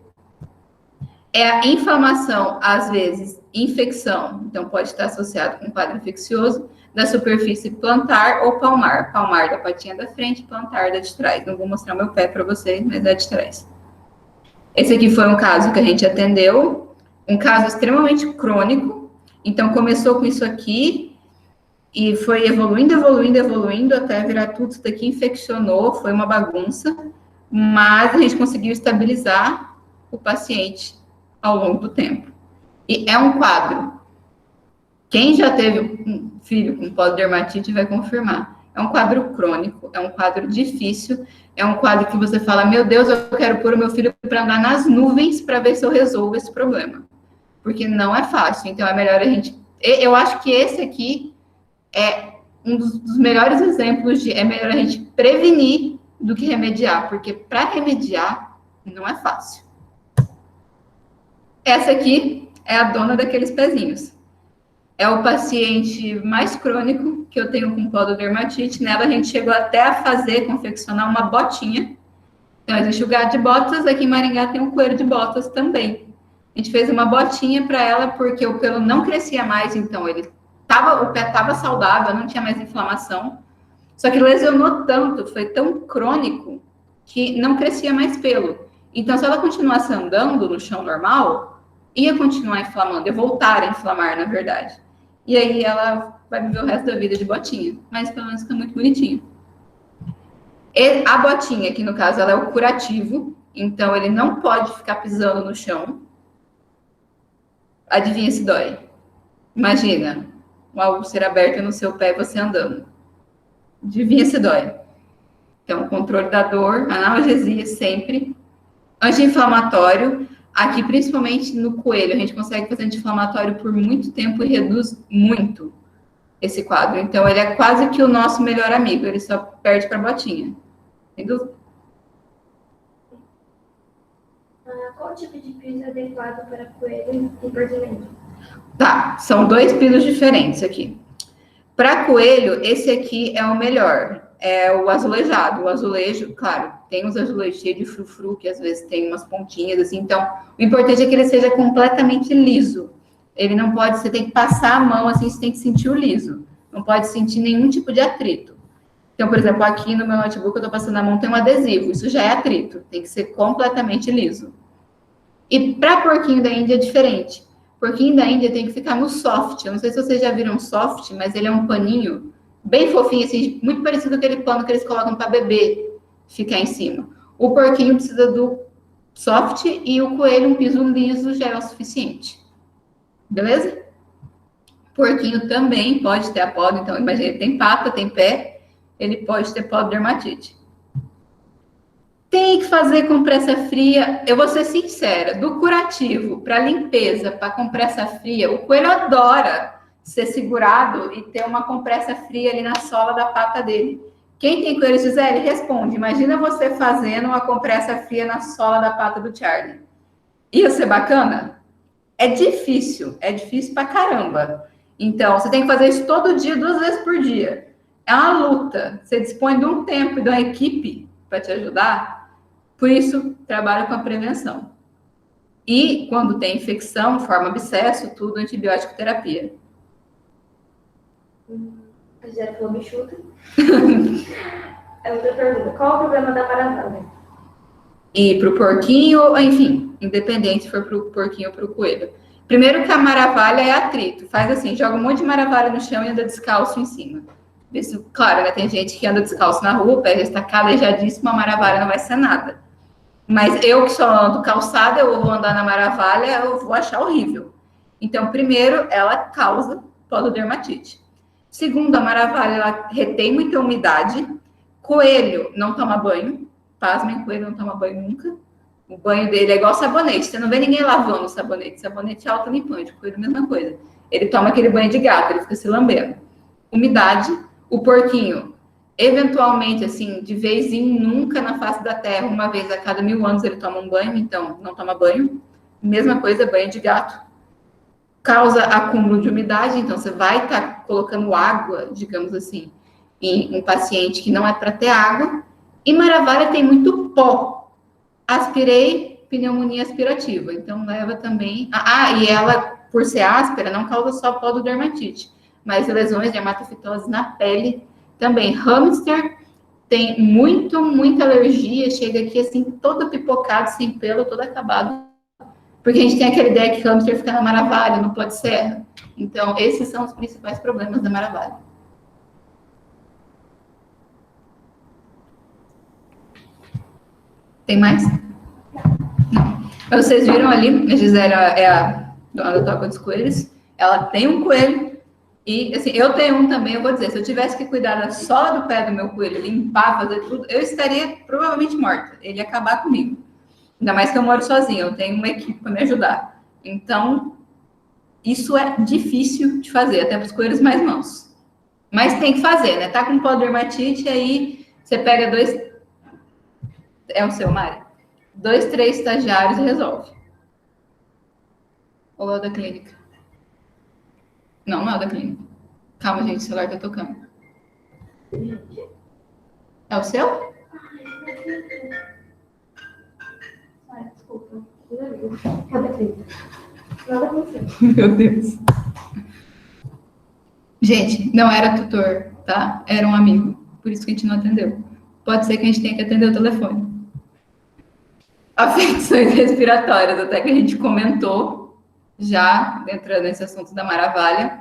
É a inflamação, às vezes, infecção. Então, pode estar associado com quadro infeccioso da superfície plantar ou palmar. Palmar da patinha da frente, plantar da de trás. Não vou mostrar meu pé para vocês, mas é de trás. Esse aqui foi um caso que a gente atendeu. Um caso extremamente crônico. Então, começou com isso aqui e foi evoluindo até virar tudo isso daqui, infeccionou, foi uma bagunça. Mas a gente conseguiu estabilizar o paciente ao longo do tempo. E é um quadro. Quem já teve um filho com pododermatite vai confirmar. É um quadro crônico, é um quadro difícil, é um quadro que você fala, meu Deus, eu quero pôr o meu filho para andar nas nuvens para ver se eu resolvo esse problema. Porque não é fácil, então é melhor a gente... Eu acho que esse aqui é um dos melhores exemplos de... É melhor a gente prevenir do que remediar, porque para remediar não é fácil. Essa aqui é a dona daqueles pezinhos. É o paciente mais crônico que eu tenho com pododermatite. Nela a gente chegou até a confeccionar uma botinha. Então existe o gato de botas, aqui em Maringá tem um coelho de botas também. A gente fez uma botinha para ela porque o pelo não crescia mais, então o pé estava saudável, não tinha mais inflamação. Só que lesionou tanto, foi tão crônico, que não crescia mais pelo. Então, se ela continuasse andando no chão normal, ia continuar inflamando, ia voltar a inflamar, na verdade. E aí ela vai viver o resto da vida de botinha, mas pelo menos fica muito bonitinho. E a botinha, que no caso ela é o curativo, então ele não pode ficar pisando no chão. Adivinha se dói? Imagina, uma úlcera aberta no seu pé e você andando. Adivinha se dói. Então, controle da dor, analgesia sempre. Anti-inflamatório. Aqui, principalmente no coelho, a gente consegue fazer anti-inflamatório por muito tempo e reduz muito esse quadro. Então, ele é quase que o nosso melhor amigo. Ele só perde para a botinha. Sem dúvida. Qual tipo de piso é adequado para coelho e porquinho? Tá, são 2 pisos diferentes aqui. Para coelho, esse aqui é o melhor. É o azulejado. O azulejo, claro, tem uns azulejos cheios de frufru, que às vezes tem umas pontinhas, assim. Então, o importante é que ele seja completamente liso. Ele não pode, você tem que passar a mão, assim, você tem que sentir o liso. Não pode sentir nenhum tipo de atrito. Então, por exemplo, aqui no meu notebook, eu tô passando a mão, tem um adesivo. Isso já é atrito. Tem que ser completamente liso. E para porquinho da Índia é diferente. Porquinho da Índia tem que ficar no soft. Eu não sei se vocês já viram soft, mas ele é um paninho bem fofinho, assim, muito parecido com aquele pano que eles colocam para bebê ficar em cima. O porquinho precisa do soft e o coelho, um piso liso, já é o suficiente. Beleza? Porquinho também pode ter a podo, então imagina, ele tem pata, tem pé, ele pode ter pododermatite. Tem que fazer compressa fria. Eu vou ser sincera, do curativo para limpeza, para compressa fria, o coelho adora. ser segurado e ter uma compressa fria ali na sola da pata dele. Quem tem coelho, Gisele, responde. Imagina você fazendo uma compressa fria na sola da pata do Charlie. Ia ser bacana? É difícil pra caramba. Então, você tem que fazer isso todo dia, 2 vezes por dia. É uma luta. Você dispõe de um tempo e de uma equipe para te ajudar. Por isso, trabalha com a prevenção. E, quando tem infecção, forma abscesso, tudo, antibiótico terapia. A Gisele falou bichuta. É outra pergunta. Qual o problema da maravilha? E para o porquinho, enfim, independente se for para o porquinho ou para o coelho. Primeiro que a maravalha é atrito. Faz assim, joga um monte de maravalha no chão e anda descalço em cima. Isso, claro, né, tem gente que anda descalço na rua, pé está calejadíssimo, a maravalha não vai ser nada. Mas eu que só ando calçada, eu vou andar na maravalha, eu vou achar horrível. Então, primeiro, ela causa pododermatite. Segundo, a maravalha, ela retém muita umidade. Coelho não toma banho. Pasmem, coelho não toma banho nunca. O banho dele é igual sabonete. Você não vê ninguém lavando o sabonete. Sabonete é autolimpante. Coelho, mesma coisa. Ele toma aquele banho de gato, ele fica se lambendo. Umidade. O porquinho, eventualmente, assim, de vez em nunca na face da terra, uma vez a cada 1000 anos ele toma um banho, então não toma banho. Mesma coisa, banho de gato. Causa acúmulo de umidade, então você vai estar colocando água, digamos assim, em um paciente que não é para ter água. E maravalha tem muito pó. Aspirei, pneumonia aspirativa, então leva também... e ela, por ser áspera, não causa só pododermatite, mas lesões de dermatofitose na pele também. Hamster tem muita alergia, chega aqui assim, todo pipocado, sem pelo, todo acabado. Porque a gente tem aquela ideia que hamster fica na maravalha, no pó de serra. Então, esses são os principais problemas da maravalha. Tem mais? Não. Vocês viram ali, a Gisele é a dona da Toca dos Coelhos. Ela tem um coelho. E, assim, eu tenho um também, eu vou dizer, se eu tivesse que cuidar da sola do pé do meu coelho, limpar, fazer tudo, eu estaria provavelmente morta. Ele ia acabar comigo. Ainda mais que eu moro sozinha, eu tenho uma equipe para me ajudar. Então, isso é difícil de fazer, até para os coelhos mais mansos. Mas tem que fazer, né? Tá com pododermatite, aí você pega 2... É o seu, Mari? 2, 3 estagiários e resolve. Ou é o da clínica? Não, não é o da clínica. Calma, gente, o celular tá tocando. É o seu? Desculpa. Cadê a clínica? Nada aconteceu. Meu Deus. Gente, não era tutor, tá? Era um amigo. Por isso que a gente não atendeu. Pode ser que a gente tenha que atender o telefone. Afecções respiratórias, até que a gente comentou já, entrando nesse assunto da maravalha.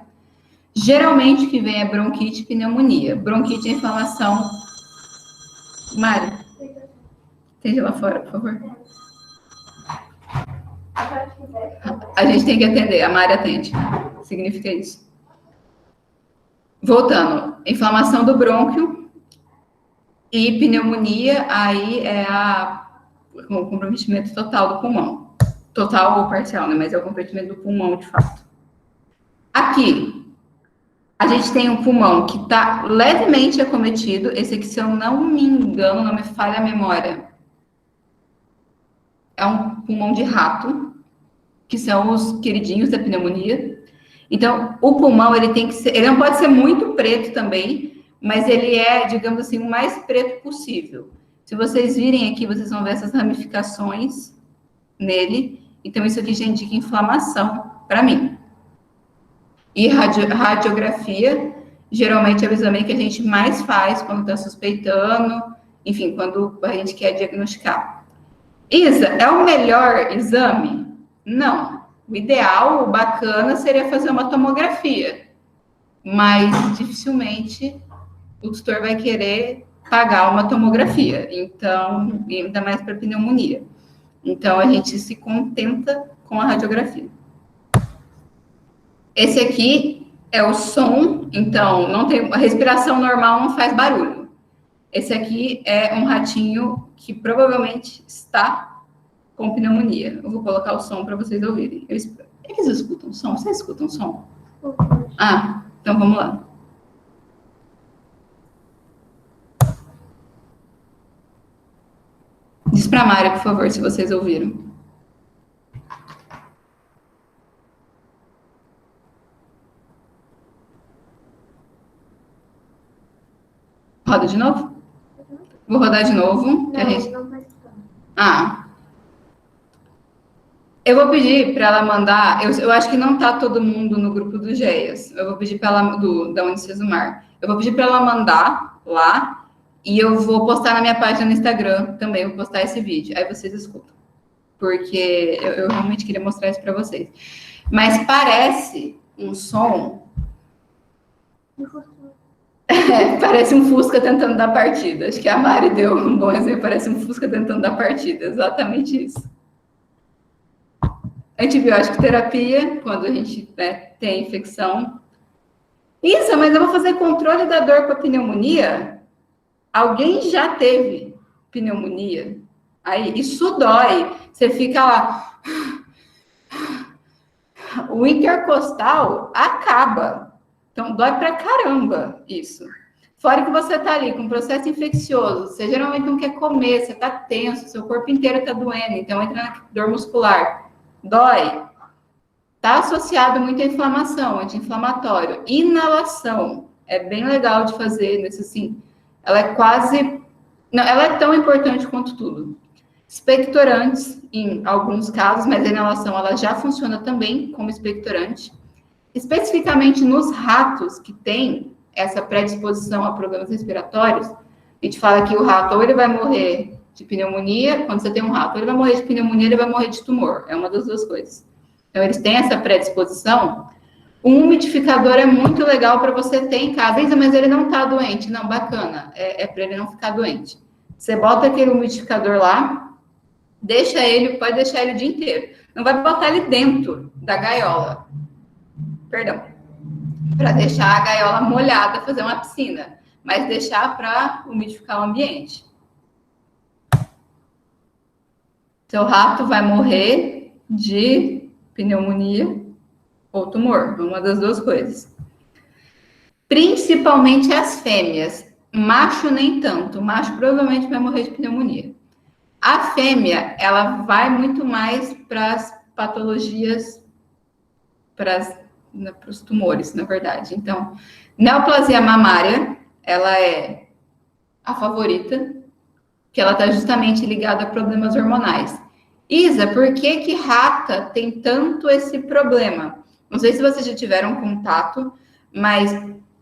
Geralmente o que vem é bronquite e pneumonia. Bronquite é inflamação. Mari, esteja lá fora, por favor. A gente tem que atender, a Mari atende. Significa isso. Voltando, inflamação do brônquio e pneumonia, aí é o comprometimento total do pulmão. Total ou parcial, né? Mas é o comprometimento do pulmão, de fato. Aqui, a gente tem um pulmão que está levemente acometido. Esse aqui, se eu não me engano, não me falha a memória, é um pulmão de rato, que são os queridinhos da pneumonia. Então, o pulmão, ele tem que ser... Ele não pode ser muito preto também, mas ele é, digamos assim, o mais preto possível. Se vocês virem aqui, vocês vão ver essas ramificações nele. Então, isso aqui já indica inflamação para mim. E radiografia, geralmente é o exame que a gente mais faz quando está suspeitando, enfim, quando a gente quer diagnosticar. Isa, é o melhor exame? Não. O ideal, o bacana, seria fazer uma tomografia. Mas, dificilmente, o tutor vai querer pagar uma tomografia. Então, ainda mais para pneumonia. Então, a gente se contenta com a radiografia. Esse aqui é o som, então, não tem, a respiração normal não faz barulho. Esse aqui é um ratinho que provavelmente está com pneumonia. Eu vou colocar o som para vocês ouvirem. Eles escutam som? Vocês escutam som? Ah, então vamos lá. Diz para a Mari, por favor, se vocês ouviram. Roda de novo? Vou rodar de novo. Não vai escutar. Ah. Eu vou pedir para ela mandar. Eu acho que não tá todo mundo no grupo do GEAS. Eu vou pedir para ela, da Unicesumar. Eu vou pedir para ela mandar lá e eu vou postar na minha página no Instagram também. Vou postar esse vídeo. Aí vocês escutam. Porque eu realmente queria mostrar isso para vocês. Mas parece um som. Parece um Fusca tentando dar partida. Acho que a Mari deu um bom exemplo. Parece um Fusca tentando dar partida. Exatamente isso. Antibiótico terapia, quando a gente tem infecção. Isso, mas eu vou fazer controle da dor com a pneumonia? Alguém já teve pneumonia? Aí, isso dói. Você fica lá. O intercostal acaba. Então, dói pra caramba isso. Fora que você tá ali com um processo infeccioso, você geralmente não quer comer, você tá tenso, seu corpo inteiro tá doendo, então entra na dor muscular. Dói. Tá associado muito à inflamação, anti-inflamatório. Inalação. É bem legal de fazer nesse assim. Ela é quase... Não, ela é tão importante quanto tudo. Expectorantes, em alguns casos, mas a inalação ela já funciona também como expectorante. Especificamente nos ratos que têm essa predisposição a problemas respiratórios, a gente fala que o rato ou ele vai morrer de pneumonia, quando você tem um rato, ou ele vai morrer de pneumonia, ele vai morrer de tumor. É uma das duas coisas. Então, eles têm essa predisposição. Um umidificador é muito legal para você ter em casa. Isa, mas ele não está doente. Não, bacana. É para ele não ficar doente. Você bota aquele umidificador lá, deixa ele, pode deixar ele o dia inteiro. Não vai botar ele dentro da gaiola. Perdão. Para deixar a gaiola molhada, fazer uma piscina. Mas deixar para umidificar o ambiente. Seu rato vai morrer de pneumonia ou tumor, uma das duas coisas. Principalmente as fêmeas. Macho nem tanto. O macho provavelmente vai morrer de pneumonia. A fêmea, ela vai muito mais para as patologias, para os tumores, na verdade. Então, neoplasia mamária, ela é a favorita, que ela está justamente ligada a problemas hormonais. Isa, por que rata tem tanto esse problema? Não sei se vocês já tiveram contato, mas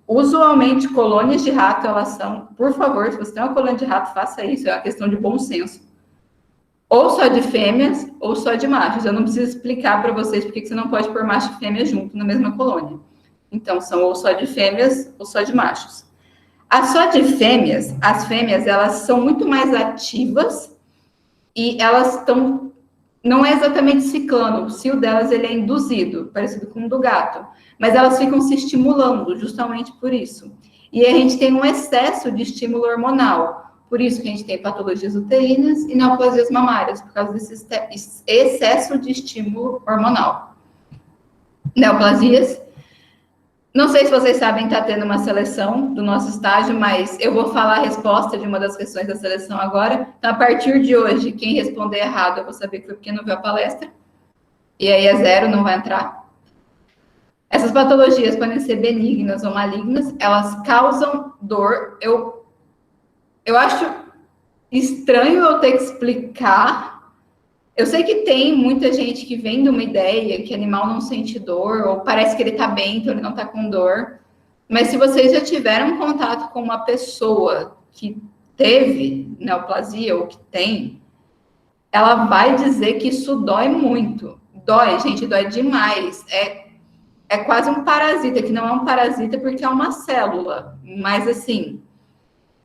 usualmente colônias de rato, elas são, por favor, se você tem uma colônia de rato, faça isso, é uma questão de bom senso. Ou só de fêmeas, ou só de machos. Eu não preciso explicar para vocês por que você não pode pôr macho e fêmea junto na mesma colônia. Então, são ou só de fêmeas, ou só de machos. Só de fêmeas, as fêmeas, elas são muito mais ativas e elas estão... Não é exatamente ciclando, o cio delas ele é induzido, parecido com o do gato. Mas elas ficam se estimulando, justamente por isso. E a gente tem um excesso de estímulo hormonal. Por isso que a gente tem patologias uterinas e neoplasias mamárias, por causa desse excesso de estímulo hormonal. Neoplasias. Não sei se vocês sabem, está tendo uma seleção do nosso estágio, mas eu vou falar a resposta de uma das questões da seleção agora. Então, a partir de hoje, quem responder errado, eu vou saber que foi porque não viu a palestra. E aí é 0, não vai entrar. Essas patologias podem ser benignas ou malignas, elas causam dor. Eu acho estranho eu ter que explicar. Eu sei que tem muita gente que vem de uma ideia que animal não sente dor, ou parece que ele tá bem, então ele não tá com dor. Mas se vocês já tiveram contato com uma pessoa que teve neoplasia ou que tem, ela vai dizer que isso dói muito. Dói, gente, dói demais. É quase um parasita, que não é um parasita porque é uma célula. Mas, assim,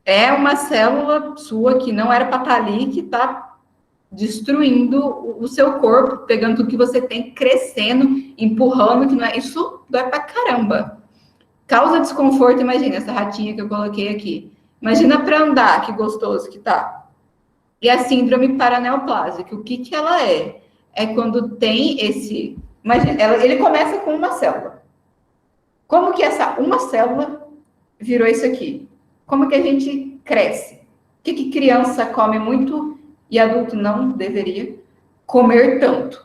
é uma célula sua que não era para estar ali, que tá destruindo o seu corpo, pegando tudo que você tem, crescendo, empurrando, que não é... Isso dói pra caramba. Causa desconforto, imagina, essa ratinha que eu coloquei aqui. Imagina para andar, que gostoso que tá. E a síndrome paraneoplásica, o que ela é? É quando tem esse... Imagina, ele começa com uma célula. Como que essa uma célula virou isso aqui? Como que a gente cresce? O que criança come muito e adulto não deveria comer tanto?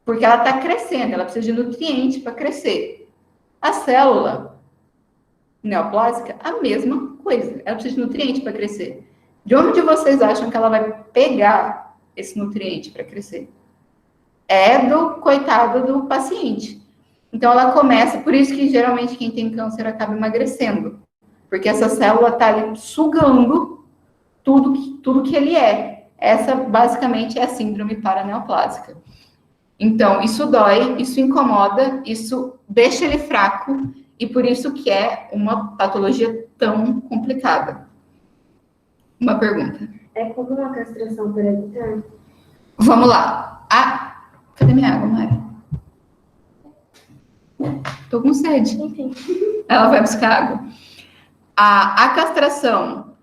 Porque ela está crescendo, ela precisa de nutriente para crescer. A célula neoplásica, a mesma coisa. Ela precisa de nutriente para crescer. De onde vocês acham que ela vai pegar esse nutriente para crescer? É do coitado do paciente. Então, ela começa, por isso que geralmente quem tem câncer acaba emagrecendo. Porque essa célula está ali sugando tudo que ele é. Essa, basicamente, é a síndrome paraneoplásica. Então, isso dói, isso incomoda, isso deixa ele fraco, e por isso que é uma patologia tão complicada. Uma pergunta. É como uma castração por evitar? Vamos lá. Cadê minha água, Mari? Tô com sede. Enfim. Ela vai buscar água. A castração,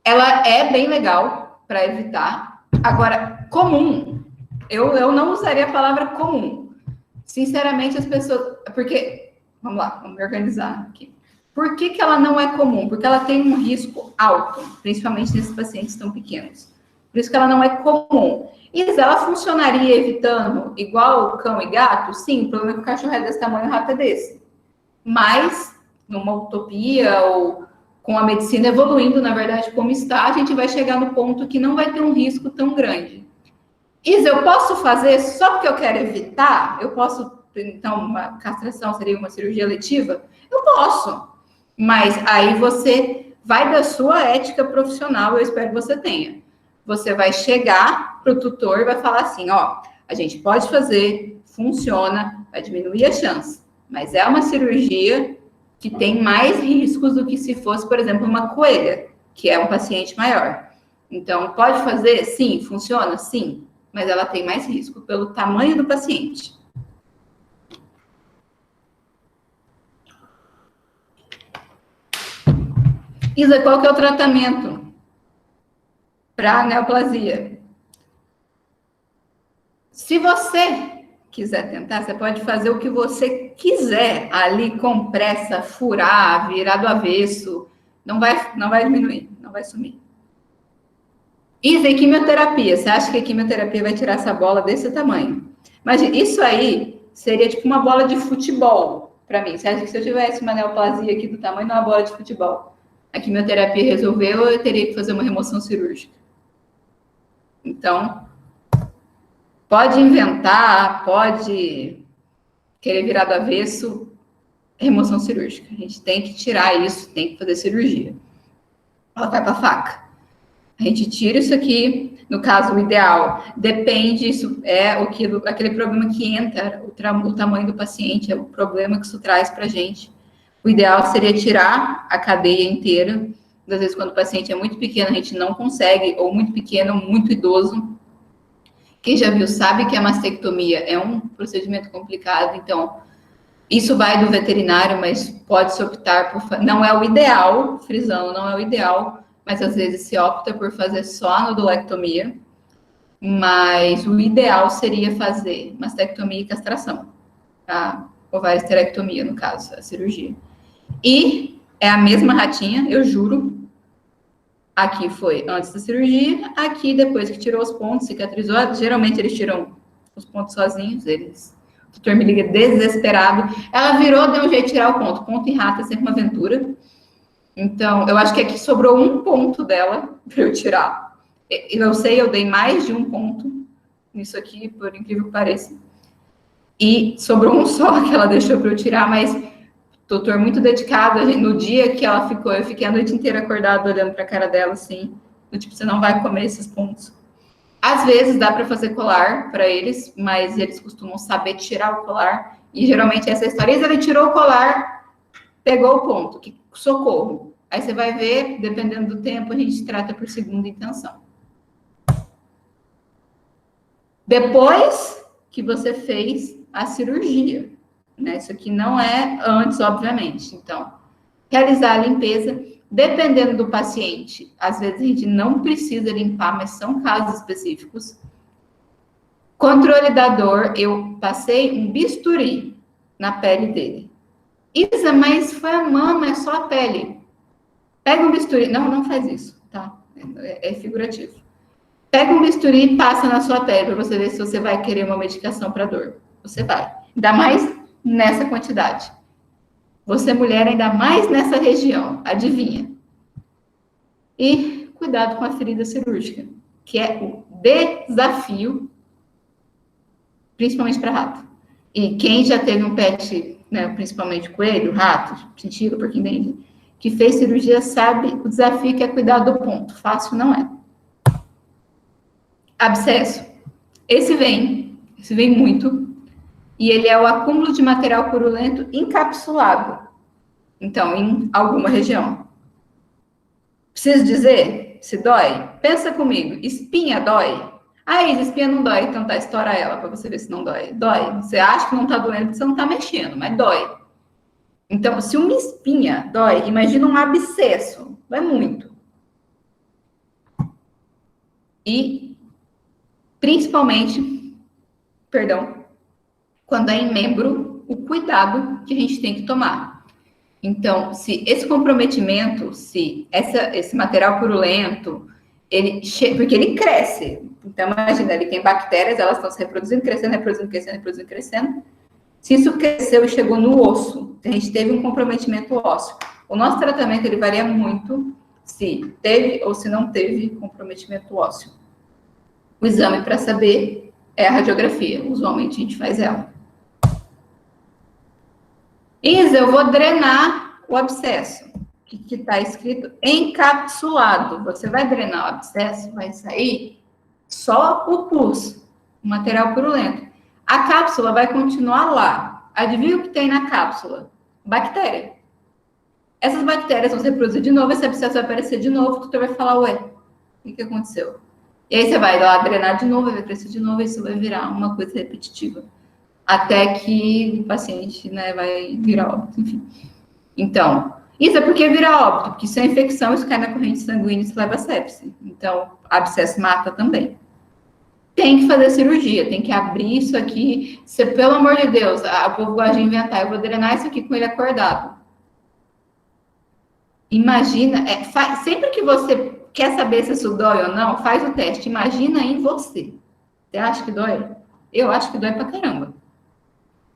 ela é bem legal para evitar. Agora, comum, eu não usaria a palavra comum. Sinceramente, as pessoas... Porque, vamos lá, vamos me organizar aqui. Por que ela não é comum? Porque ela tem um risco alto, principalmente nesses pacientes tão pequenos. Por isso que ela não é comum. E ela funcionaria evitando igual cão e gato? Sim, o problema é que o cachorro é desse tamanho, o rato é desse. Mas, numa utopia ou com a medicina evoluindo, na verdade, como está, a gente vai chegar no ponto que não vai ter um risco tão grande. Isa, eu posso fazer só porque eu quero evitar? Eu posso, então, uma castração seria uma cirurgia letiva? Eu posso. Mas aí você vai da sua ética profissional, eu espero que você tenha. Você vai chegar para o tutor e vai falar assim, ó, a gente pode fazer, funciona, vai diminuir a chance, mas é uma cirurgia que tem mais riscos do que se fosse, por exemplo, uma coelha, que é um paciente maior. Então, pode fazer? Sim. Funciona? Sim. Mas ela tem mais risco pelo tamanho do paciente. Isa, qual que é o tratamento para neoplasia? Se você quiser tentar, você pode fazer o que você quiser ali com pressa, furar, virar do avesso, não vai diminuir, não vai sumir. Isa, e quimioterapia? Você acha que a quimioterapia vai tirar essa bola desse tamanho? Mas isso aí seria tipo uma bola de futebol para mim. Você acha que se eu tivesse uma neoplasia aqui do tamanho de uma bola de futebol, a quimioterapia resolveu ou eu teria que fazer uma remoção cirúrgica? Então, pode inventar, pode querer virar do avesso, remoção cirúrgica. A gente tem que tirar isso, tem que fazer cirurgia. Ela vai para a faca. A gente tira isso aqui, no caso, o ideal, depende, isso é aquele problema que entra, o tamanho do paciente, é o problema que isso traz para a gente. O ideal seria tirar a cadeia inteira. Às vezes, quando o paciente é muito pequeno, a gente não consegue, ou muito pequeno, ou muito idoso. Quem já viu sabe que a mastectomia é um procedimento complicado, então, isso vai do veterinário, mas pode-se optar por... Não é o ideal, frisando, não é o ideal, mas às vezes se opta por fazer só a nodulectomia, mas o ideal seria fazer mastectomia e castração, a ovariosterectomia, no caso, a cirurgia. E é a mesma ratinha, eu juro. Aqui foi antes da cirurgia, aqui depois que tirou os pontos, cicatrizou. Geralmente eles tiram os pontos sozinhos, o tutor me liga desesperado. Ela virou, deu um jeito de tirar o ponto. Ponto em rata é sempre uma aventura. Então, eu acho que aqui sobrou um ponto dela para eu tirar. Eu sei, eu dei mais de um ponto nisso aqui, por incrível que pareça. E sobrou um só que ela deixou para eu tirar, mas doutor muito dedicado. No dia que ela ficou, eu fiquei a noite inteira acordada olhando para a cara dela, assim, do tipo, você não vai comer esses pontos. Às vezes dá para fazer colar para eles, mas eles costumam saber tirar o colar. E geralmente essa história, ele tirou o colar, pegou o ponto, que socorro. Aí você vai ver, dependendo do tempo, a gente trata por segunda intenção. Depois que você fez a cirurgia, né? Isso aqui não é antes, obviamente. Então, realizar a limpeza, dependendo do paciente, às vezes a gente não precisa limpar, mas são casos específicos. Controle da dor, eu passei um bisturi na pele dele. Isa, mas foi a mama, é só a pele. Pega um bisturi. Não, não faz isso, tá? É figurativo. Pega um bisturi e passa na sua pele para você ver se você vai querer uma medicação para dor. Você vai. Ainda mais nessa quantidade. Você, mulher, ainda mais nessa região. Adivinha? E cuidado com a ferida cirúrgica, que é o desafio, principalmente para rato. E quem já teve um pet, né, principalmente coelho, rato, chinchila, porquinho dente, que fez cirurgia, sabe o desafio que é cuidar do ponto. Fácil não é. Abscesso. Esse vem muito, e ele é o acúmulo de material purulento encapsulado. Então, em alguma região. Preciso dizer se dói? Pensa comigo. Espinha dói? Ah, Isa, espinha não dói. Então tá, estoura ela para você ver se não dói. Dói. Você acha que não tá doendo porque você não tá mexendo, mas dói. Então, se uma espinha dói, imagina um abscesso. Dói muito. E, principalmente, quando é em membro, o cuidado que a gente tem que tomar. Então, se esse comprometimento, se esse material purulento, porque ele cresce. Então, imagina, ele tem bactérias, elas estão se reproduzindo, crescendo, reproduzindo, crescendo, reproduzindo, crescendo. Se isso cresceu e chegou no osso, a gente teve um comprometimento ósseo. O nosso tratamento, ele varia muito se teve ou se não teve comprometimento ósseo. O exame para saber é a radiografia. Usualmente, a gente faz ela. Isa, eu vou drenar o abscesso, que está escrito encapsulado. Você vai drenar o abscesso, vai sair só o pus, o material purulento. A cápsula vai continuar lá. Adivinha o que tem na cápsula? Bactéria. Essas bactérias vão se reproduzir de novo, esse abscesso vai aparecer de novo, o doutor vai falar, ué, o que aconteceu? E aí você vai lá drenar de novo, vai crescer de novo, e isso vai virar uma coisa repetitiva. Até que o paciente, né, vai virar óbito, enfim. Então, isso é porque vira óbito, porque isso é infecção, isso cai na corrente sanguínea, isso leva a sepse. Então, abscesso mata também. Tem que fazer cirurgia, tem que abrir isso aqui. Se, pelo amor de Deus, o povo gosta de inventar, eu vou drenar isso aqui com ele acordado. Imagina, sempre que você quer saber se isso dói ou não, faz o teste. Imagina em você. Você acha que dói? Eu acho que dói pra caramba.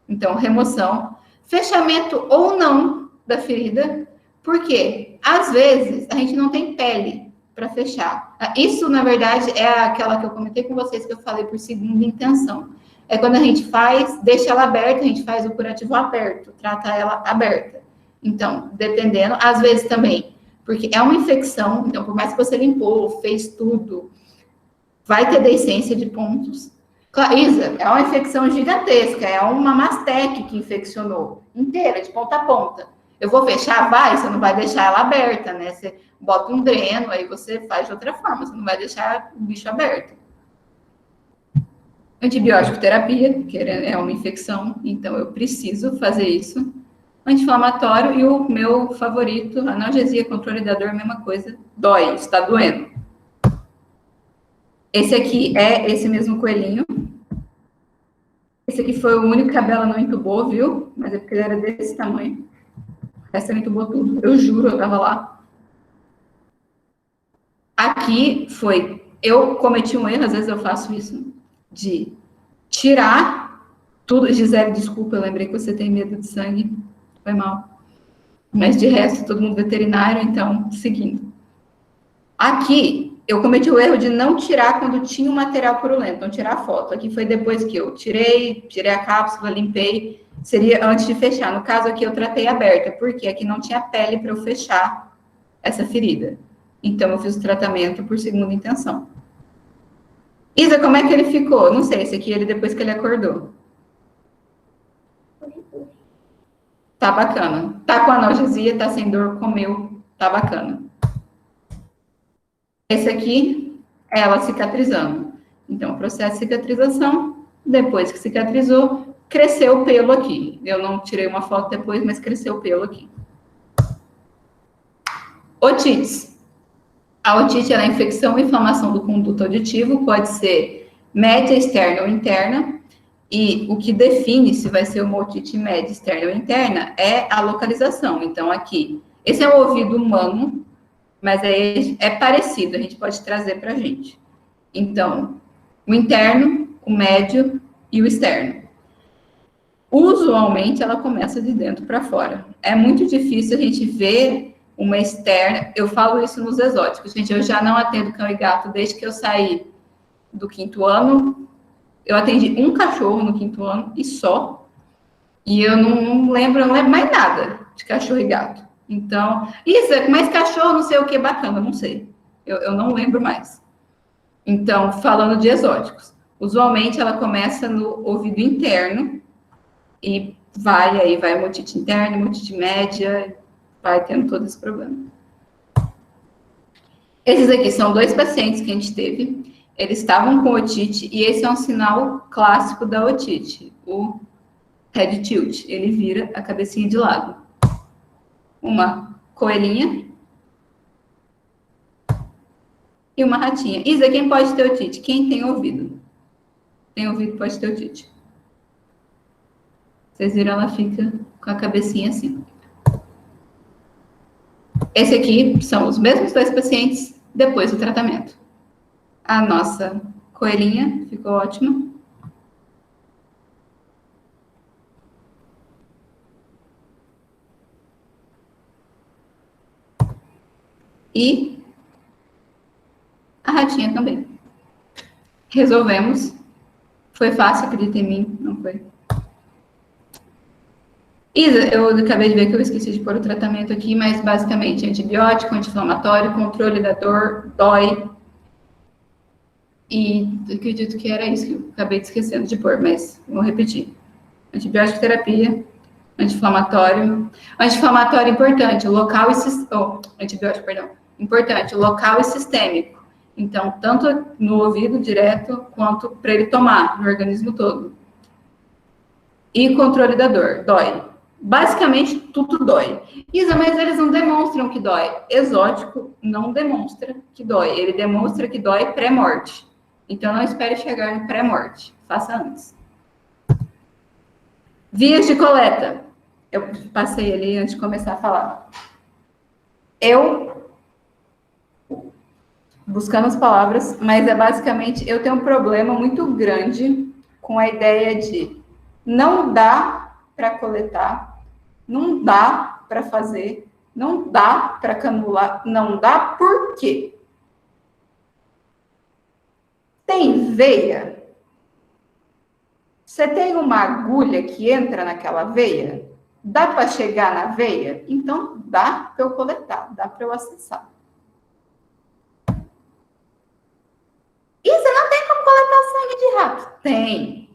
Então, remoção, fechamento ou não da ferida, porque às vezes a gente não tem pele para fechar. Isso, na verdade, é aquela que eu comentei com vocês, que eu falei por segunda intenção. É quando a gente deixa ela aberta, a gente faz o curativo aberto, trata ela aberta. Então, dependendo, às vezes também, porque é uma infecção, então, por mais que você limpou, fez tudo, vai ter deiscência de pontos. Isa, é uma infecção gigantesca, é uma mastec que infeccionou, inteira, de ponta a ponta. Eu vou fechar? Vai, você não vai deixar ela aberta, né? Você bota um dreno, aí você faz de outra forma, você não vai deixar o bicho aberto. Antibiótico terapia, que é uma infecção, então eu preciso fazer isso. Anti-inflamatório e o meu favorito, analgesia, controle da dor, mesma coisa, dói, está doendo. Esse aqui é esse mesmo coelhinho. Esse aqui foi o único que a Bela não entubou, viu? Mas é porque ele era desse tamanho. Essa ela entubou tudo. Eu juro, eu tava lá. Aqui foi... Eu cometi um erro, às vezes eu faço isso, de tirar tudo. Gisele, desculpa, eu lembrei que você tem medo de sangue. Foi mal. Mas de resto, todo mundo veterinário, então, seguindo. Aqui... Eu cometi o erro de não tirar quando tinha o material purulento, não tirar a foto. Aqui foi depois que eu tirei a cápsula, limpei, seria antes de fechar. No caso aqui eu tratei aberta, porque aqui não tinha pele para eu fechar essa ferida. Então eu fiz o tratamento por segunda intenção. Isa, como é que ele ficou? Não sei, esse aqui ele depois que ele acordou. Tá bacana. Tá com analgesia, tá sem dor, comeu, tá bacana. Esse aqui é ela cicatrizando. Então, o processo de cicatrização, depois que cicatrizou, cresceu o pelo aqui. Eu não tirei uma foto depois, mas cresceu o pelo aqui. Otites. A otite é a infecção ou inflamação do conduto auditivo, pode ser média, externa ou interna. E o que define se vai ser uma otite média, externa ou interna é a localização. Então, aqui, esse é o ouvido humano, mas é parecido, a gente pode trazer para a gente. Então, o interno, o médio e o externo. Usualmente, ela começa de dentro para fora. É muito difícil a gente ver uma externa. Eu falo isso nos exóticos. Gente, eu já não atendo cão e gato desde que eu saí do 5º ano. Eu atendi um cachorro no 5º ano e só. E eu não lembro mais nada de cachorro e gato. Então, isso, mas cachorro, não sei o que, bacana, não sei. Eu não lembro mais. Então, falando de exóticos, usualmente ela começa no ouvido interno e vai otite interna, otite média, vai tendo todo esse problema. Esses aqui são 2 pacientes que a gente teve. Eles estavam com otite e esse é um sinal clássico da otite, o head tilt. Ele vira a cabecinha de lado. Uma coelhinha e uma ratinha. Isa, quem pode ter otite? Quem tem ouvido. Tem ouvido pode ter otite. Vocês viram, ela fica com a cabecinha assim. Esse aqui são os mesmos 2 pacientes depois do tratamento. A nossa coelhinha ficou ótima. E a ratinha também. Resolvemos. Foi fácil, acredita em mim, não foi? Isa, eu acabei de ver que eu esqueci de pôr o tratamento aqui, mas basicamente antibiótico, anti-inflamatório, controle da dor, dói. E acredito que era isso que eu acabei esquecendo de pôr, mas vou repetir. Antibiótico terapia, anti-inflamatório. Anti-inflamatório importante, local e antibiótico, perdão. Importante, local e sistêmico. Então, tanto no ouvido direto, quanto para ele tomar no organismo todo. E controle da dor, dói. Basicamente, tudo dói. Isa, mas eles não demonstram que dói. Exótico não demonstra que dói. Ele demonstra que dói pré-morte. Então, não espere chegar em pré-morte. Faça antes. Vias de coleta. Eu passei ali antes de começar a falar. Buscando as palavras, mas é basicamente, eu tenho um problema muito grande com a ideia de não dá para coletar, não dá para fazer, não dá para canular, não dá por quê? Tem veia? Você tem uma agulha que entra naquela veia? Dá para chegar na veia? Então, dá para eu coletar, dá para eu acessar. E você não tem como coletar sangue de rato? Tem.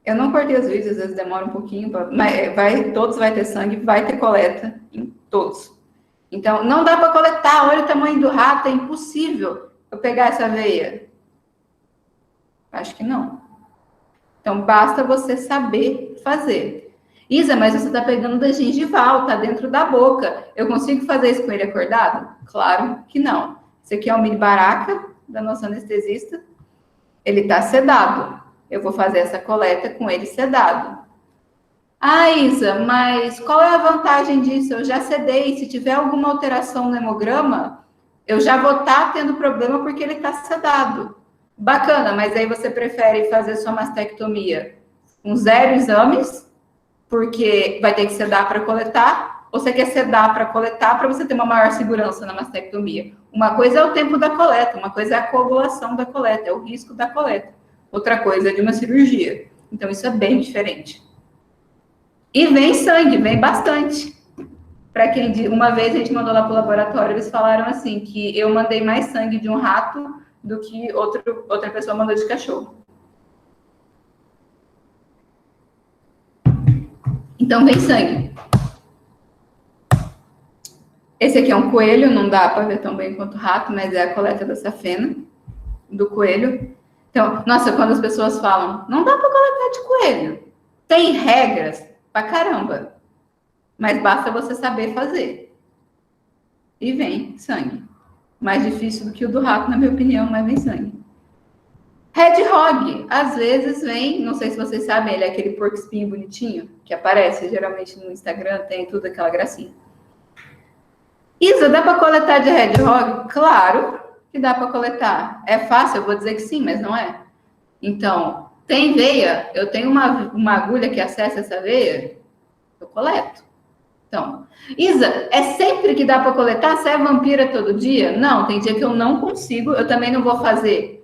Eu não cortei os vídeos, às vezes demora um pouquinho, mas todos vai ter sangue, vai ter coleta em todos. Então, não dá para coletar, olha o tamanho do rato, é impossível eu pegar essa veia. Acho que não. Então, basta você saber fazer. Isa, mas você está pegando da gengival, está dentro da boca. Eu consigo fazer isso com ele acordado? Claro que não. Esse aqui é o mini baraca da nossa anestesista. Ele está sedado. Eu vou fazer essa coleta com ele sedado. Ah, Isa, mas qual é a vantagem disso? Eu já sedei. Se tiver alguma alteração no hemograma, eu já vou estar tendo problema porque ele está sedado. Bacana, mas aí você prefere fazer sua mastectomia com 0 exames, porque vai ter que sedar para coletar, ou você quer sedar para coletar para você ter uma maior segurança na mastectomia? Uma coisa é o tempo da coleta, uma coisa é a coagulação da coleta, é o risco da coleta. Outra coisa é de uma cirurgia. Então, isso é bem diferente. E vem sangue, vem bastante. Para quem, uma vez a gente mandou lá para o laboratório, eles falaram assim, que eu mandei mais sangue de um rato do que outra pessoa mandou de cachorro. Então, vem sangue. Esse aqui é um coelho, não dá para ver tão bem quanto o rato, mas é a coleta da safena, do coelho. Então, nossa, quando as pessoas falam, não dá para coletar de coelho. Tem regras pra caramba. Mas basta você saber fazer. E vem sangue. Mais difícil do que o do rato, na minha opinião, mas vem sangue. Hedgehog, às vezes vem, não sei se vocês sabem, ele é aquele porco espinho bonitinho, que aparece geralmente no Instagram, tem tudo aquela gracinha. Isa, dá para coletar de hedgehog? Claro que dá para coletar. É fácil, eu vou dizer que sim, mas não é. Então, tem veia, eu tenho uma agulha que acessa essa veia, eu coleto. Então, Isa, é sempre que dá para coletar? Você é vampira todo dia? Não, tem dia que eu não consigo, eu também não vou fazer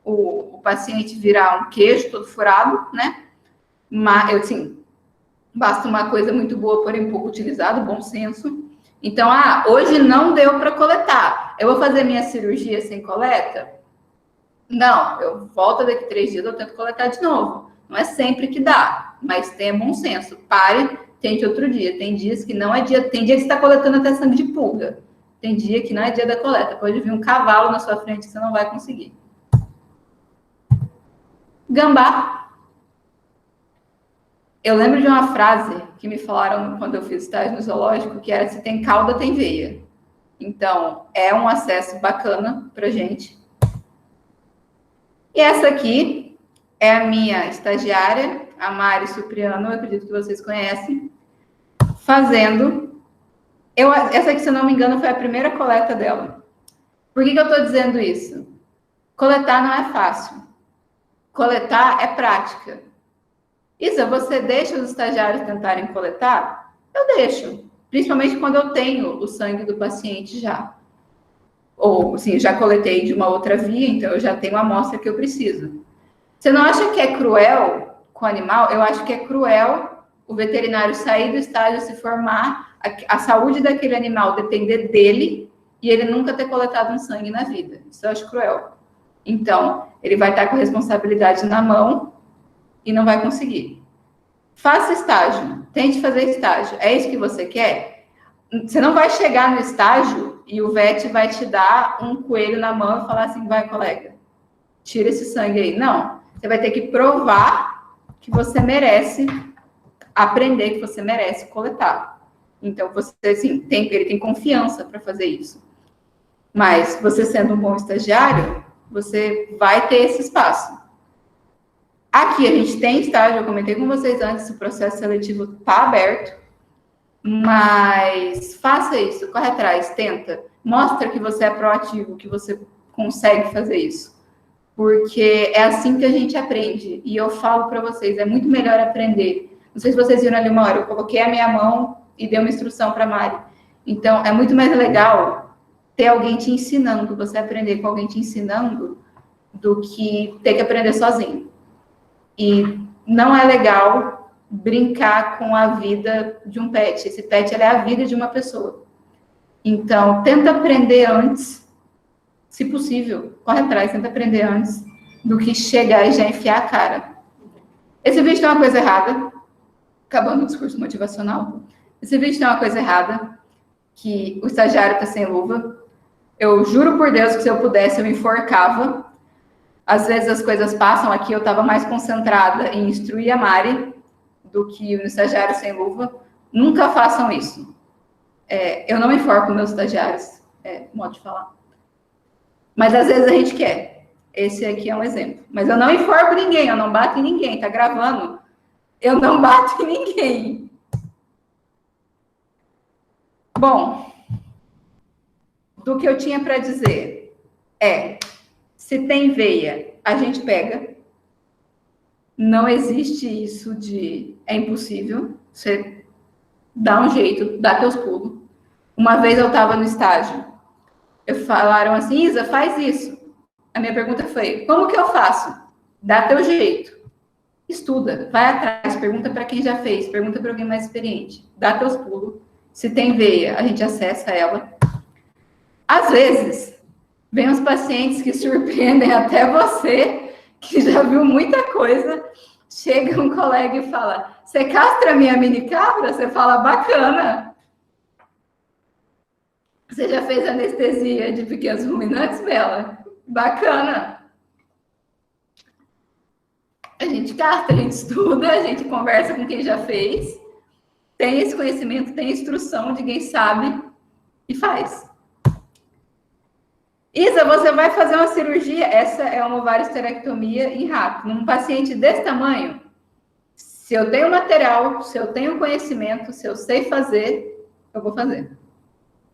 o paciente virar um queijo todo furado, né? Mas, assim, basta uma coisa muito boa, porém pouco utilizada, bom senso. Então, hoje não deu para coletar. Eu vou fazer minha cirurgia sem coleta? Não, eu volto daqui 3 dias, eu tento coletar de novo. Não é sempre que dá, mas tenha bom senso. Pare, tente outro dia. Tem dias que não é dia, tem dia que você está coletando até sangue de pulga. Tem dia que não é dia da coleta. Pode vir um cavalo na sua frente que você não vai conseguir. Gambá. Eu lembro de uma frase que me falaram quando eu fiz estágio no zoológico, que era: se tem cauda, tem veia. Então, é um acesso bacana pra gente. E essa aqui é a minha estagiária, a Mari Supriano, eu acredito que vocês conhecem, fazendo... essa aqui, se eu não me engano, foi a primeira coleta dela. Por que eu estou dizendo isso? Coletar não é fácil. Coletar é prática. Isa, você deixa os estagiários tentarem coletar? Eu deixo. Principalmente quando eu tenho o sangue do paciente já. Ou, assim, já coletei de uma outra via, então eu já tenho a amostra que eu preciso. Você não acha que é cruel com o animal? Eu acho que é cruel o veterinário sair do estágio, se formar, a saúde daquele animal depender dele e ele nunca ter coletado um sangue na vida. Isso eu acho cruel. Então, ele vai estar com a responsabilidade na mão e não vai conseguir. Faça estágio, tente fazer estágio. É isso que você quer? Você não vai chegar no estágio e o vet vai te dar um coelho na mão e falar assim: vai, colega, tira esse sangue aí. Não, você vai ter que provar que você merece aprender, que você merece coletar. Então, você, assim, ele tem confiança para fazer isso. Mas, você sendo um bom estagiário, você vai ter esse espaço. Aqui a gente tem estágio, eu comentei com vocês antes, o processo seletivo está aberto, mas faça isso, corre atrás, tenta, mostra que você é proativo, que você consegue fazer isso, porque é assim que a gente aprende, e eu falo para vocês, é muito melhor aprender. Não sei se vocês viram ali uma hora, eu coloquei a minha mão e dei uma instrução para a Mari, então é muito mais legal ter alguém te ensinando, você aprender com alguém te ensinando, do que ter que aprender sozinho. E não é legal brincar com a vida de um pet. Esse pet é a vida de uma pessoa. Então, tenta aprender antes, se possível, corre atrás, tenta aprender antes do que chegar e já enfiar a cara. Esse vídeo tem uma coisa errada, acabando o discurso motivacional. Esse vídeo tem uma coisa errada, que o estagiário está sem luva. Eu juro por Deus que se eu pudesse, eu enforcava. Às vezes as coisas passam aqui, eu estava mais concentrada em instruir a Mari do que o estagiário sem luva. Nunca façam isso. Eu não enforco meus estagiários, modo de falar. Mas às vezes a gente quer. Esse aqui é um exemplo. Mas eu não enforco ninguém, eu não bato em ninguém. Tá gravando? Eu não bato em ninguém. Bom, do que eu tinha para dizer se tem veia, a gente pega. Não existe isso de é impossível. Você dá um jeito, dá teus pulos. Uma vez eu estava no estágio, falaram assim: Isa, faz isso. A minha pergunta foi: como que eu faço? Dá teu jeito. Estuda, vai atrás, pergunta para quem já fez, pergunta para alguém mais experiente. Dá teus pulos. Se tem veia, a gente acessa ela. Às vezes, vem os pacientes que surpreendem até você, que já viu muita coisa. Chega um colega e fala: você castra minha mini cabra? Você fala: bacana. Você já fez anestesia de pequenos ruminantes, Bela? Bacana. A gente castra, a gente estuda, a gente conversa com quem já fez, tem esse conhecimento, tem instrução de quem sabe e faz. Isa, você vai fazer uma cirurgia? Essa é uma ovariosterectomia em rato. Num paciente desse tamanho, se eu tenho material, se eu tenho conhecimento, se eu sei fazer, eu vou fazer.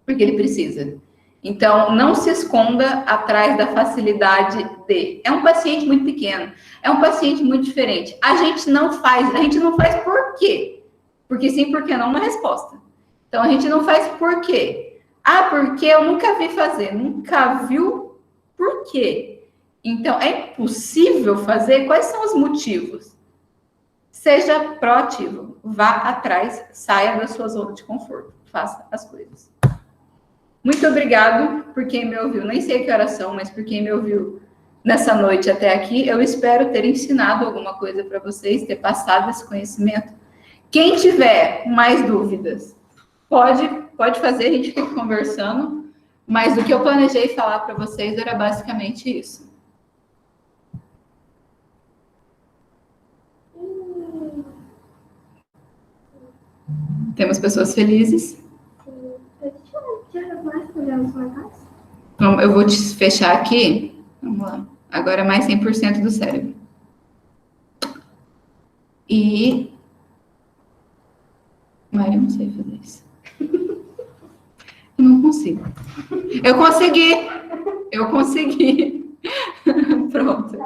Porque ele precisa. Então, não se esconda atrás da facilidade de. É um paciente muito pequeno, é um paciente muito diferente. A gente não faz por quê? Porque sim, porque não, uma resposta. Então, a gente não faz por quê? Ah, porque eu nunca vi fazer. Nunca viu por quê? Então, é impossível fazer? Quais são os motivos? Seja proativo, vá atrás, saia da sua zona de conforto, faça as coisas. Muito obrigado por quem me ouviu. Nem sei que horas são, mas por quem me ouviu nessa noite até aqui, eu espero ter ensinado alguma coisa para vocês, ter passado esse conhecimento. Quem tiver mais dúvidas, pode fazer, a gente fica conversando, mas o que eu planejei falar para vocês era basicamente isso. Temos pessoas felizes. Então, eu vou te fechar aqui. Vamos lá. Agora mais 100% do cérebro. E... Mário, eu não sei fazer isso. Eu não consigo. Eu consegui. Pronto.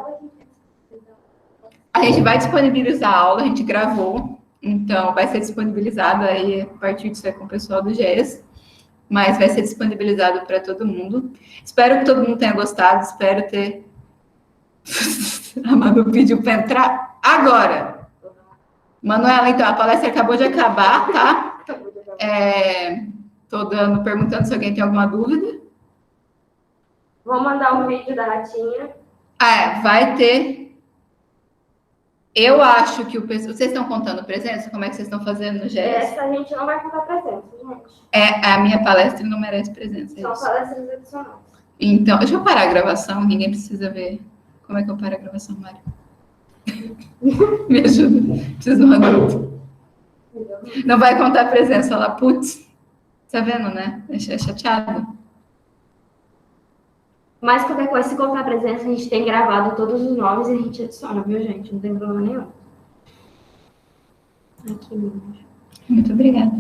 A gente vai disponibilizar a aula, a gente gravou. Então, vai ser disponibilizado aí, a partir disso é com o pessoal do GES. Mas vai ser disponibilizado para todo mundo. Espero que todo mundo tenha gostado, espero ter... A Manu pediu para entrar agora. Manuela, então, a palestra acabou de acabar, tá? Tô perguntando se alguém tem alguma dúvida. Vou mandar um vídeo da ratinha. Vai ter... Eu acho que vocês estão contando presença? Como é que vocês estão fazendo no GES? Essa a gente não vai contar presença, gente. A minha palestra não merece presença. São palestras adicionais. Então, deixa eu parar a gravação, ninguém precisa ver. Como é que eu paro a gravação, Mário? Me ajuda. Preciso de um adulto. Não vai contar presença lá, putz. Tá vendo, né? É chateado. Mas qualquer coisa, se contar presença, a gente tem gravado todos os nomes e a gente adiciona, viu, gente? Não tem problema nenhum. Aqui, muito obrigada.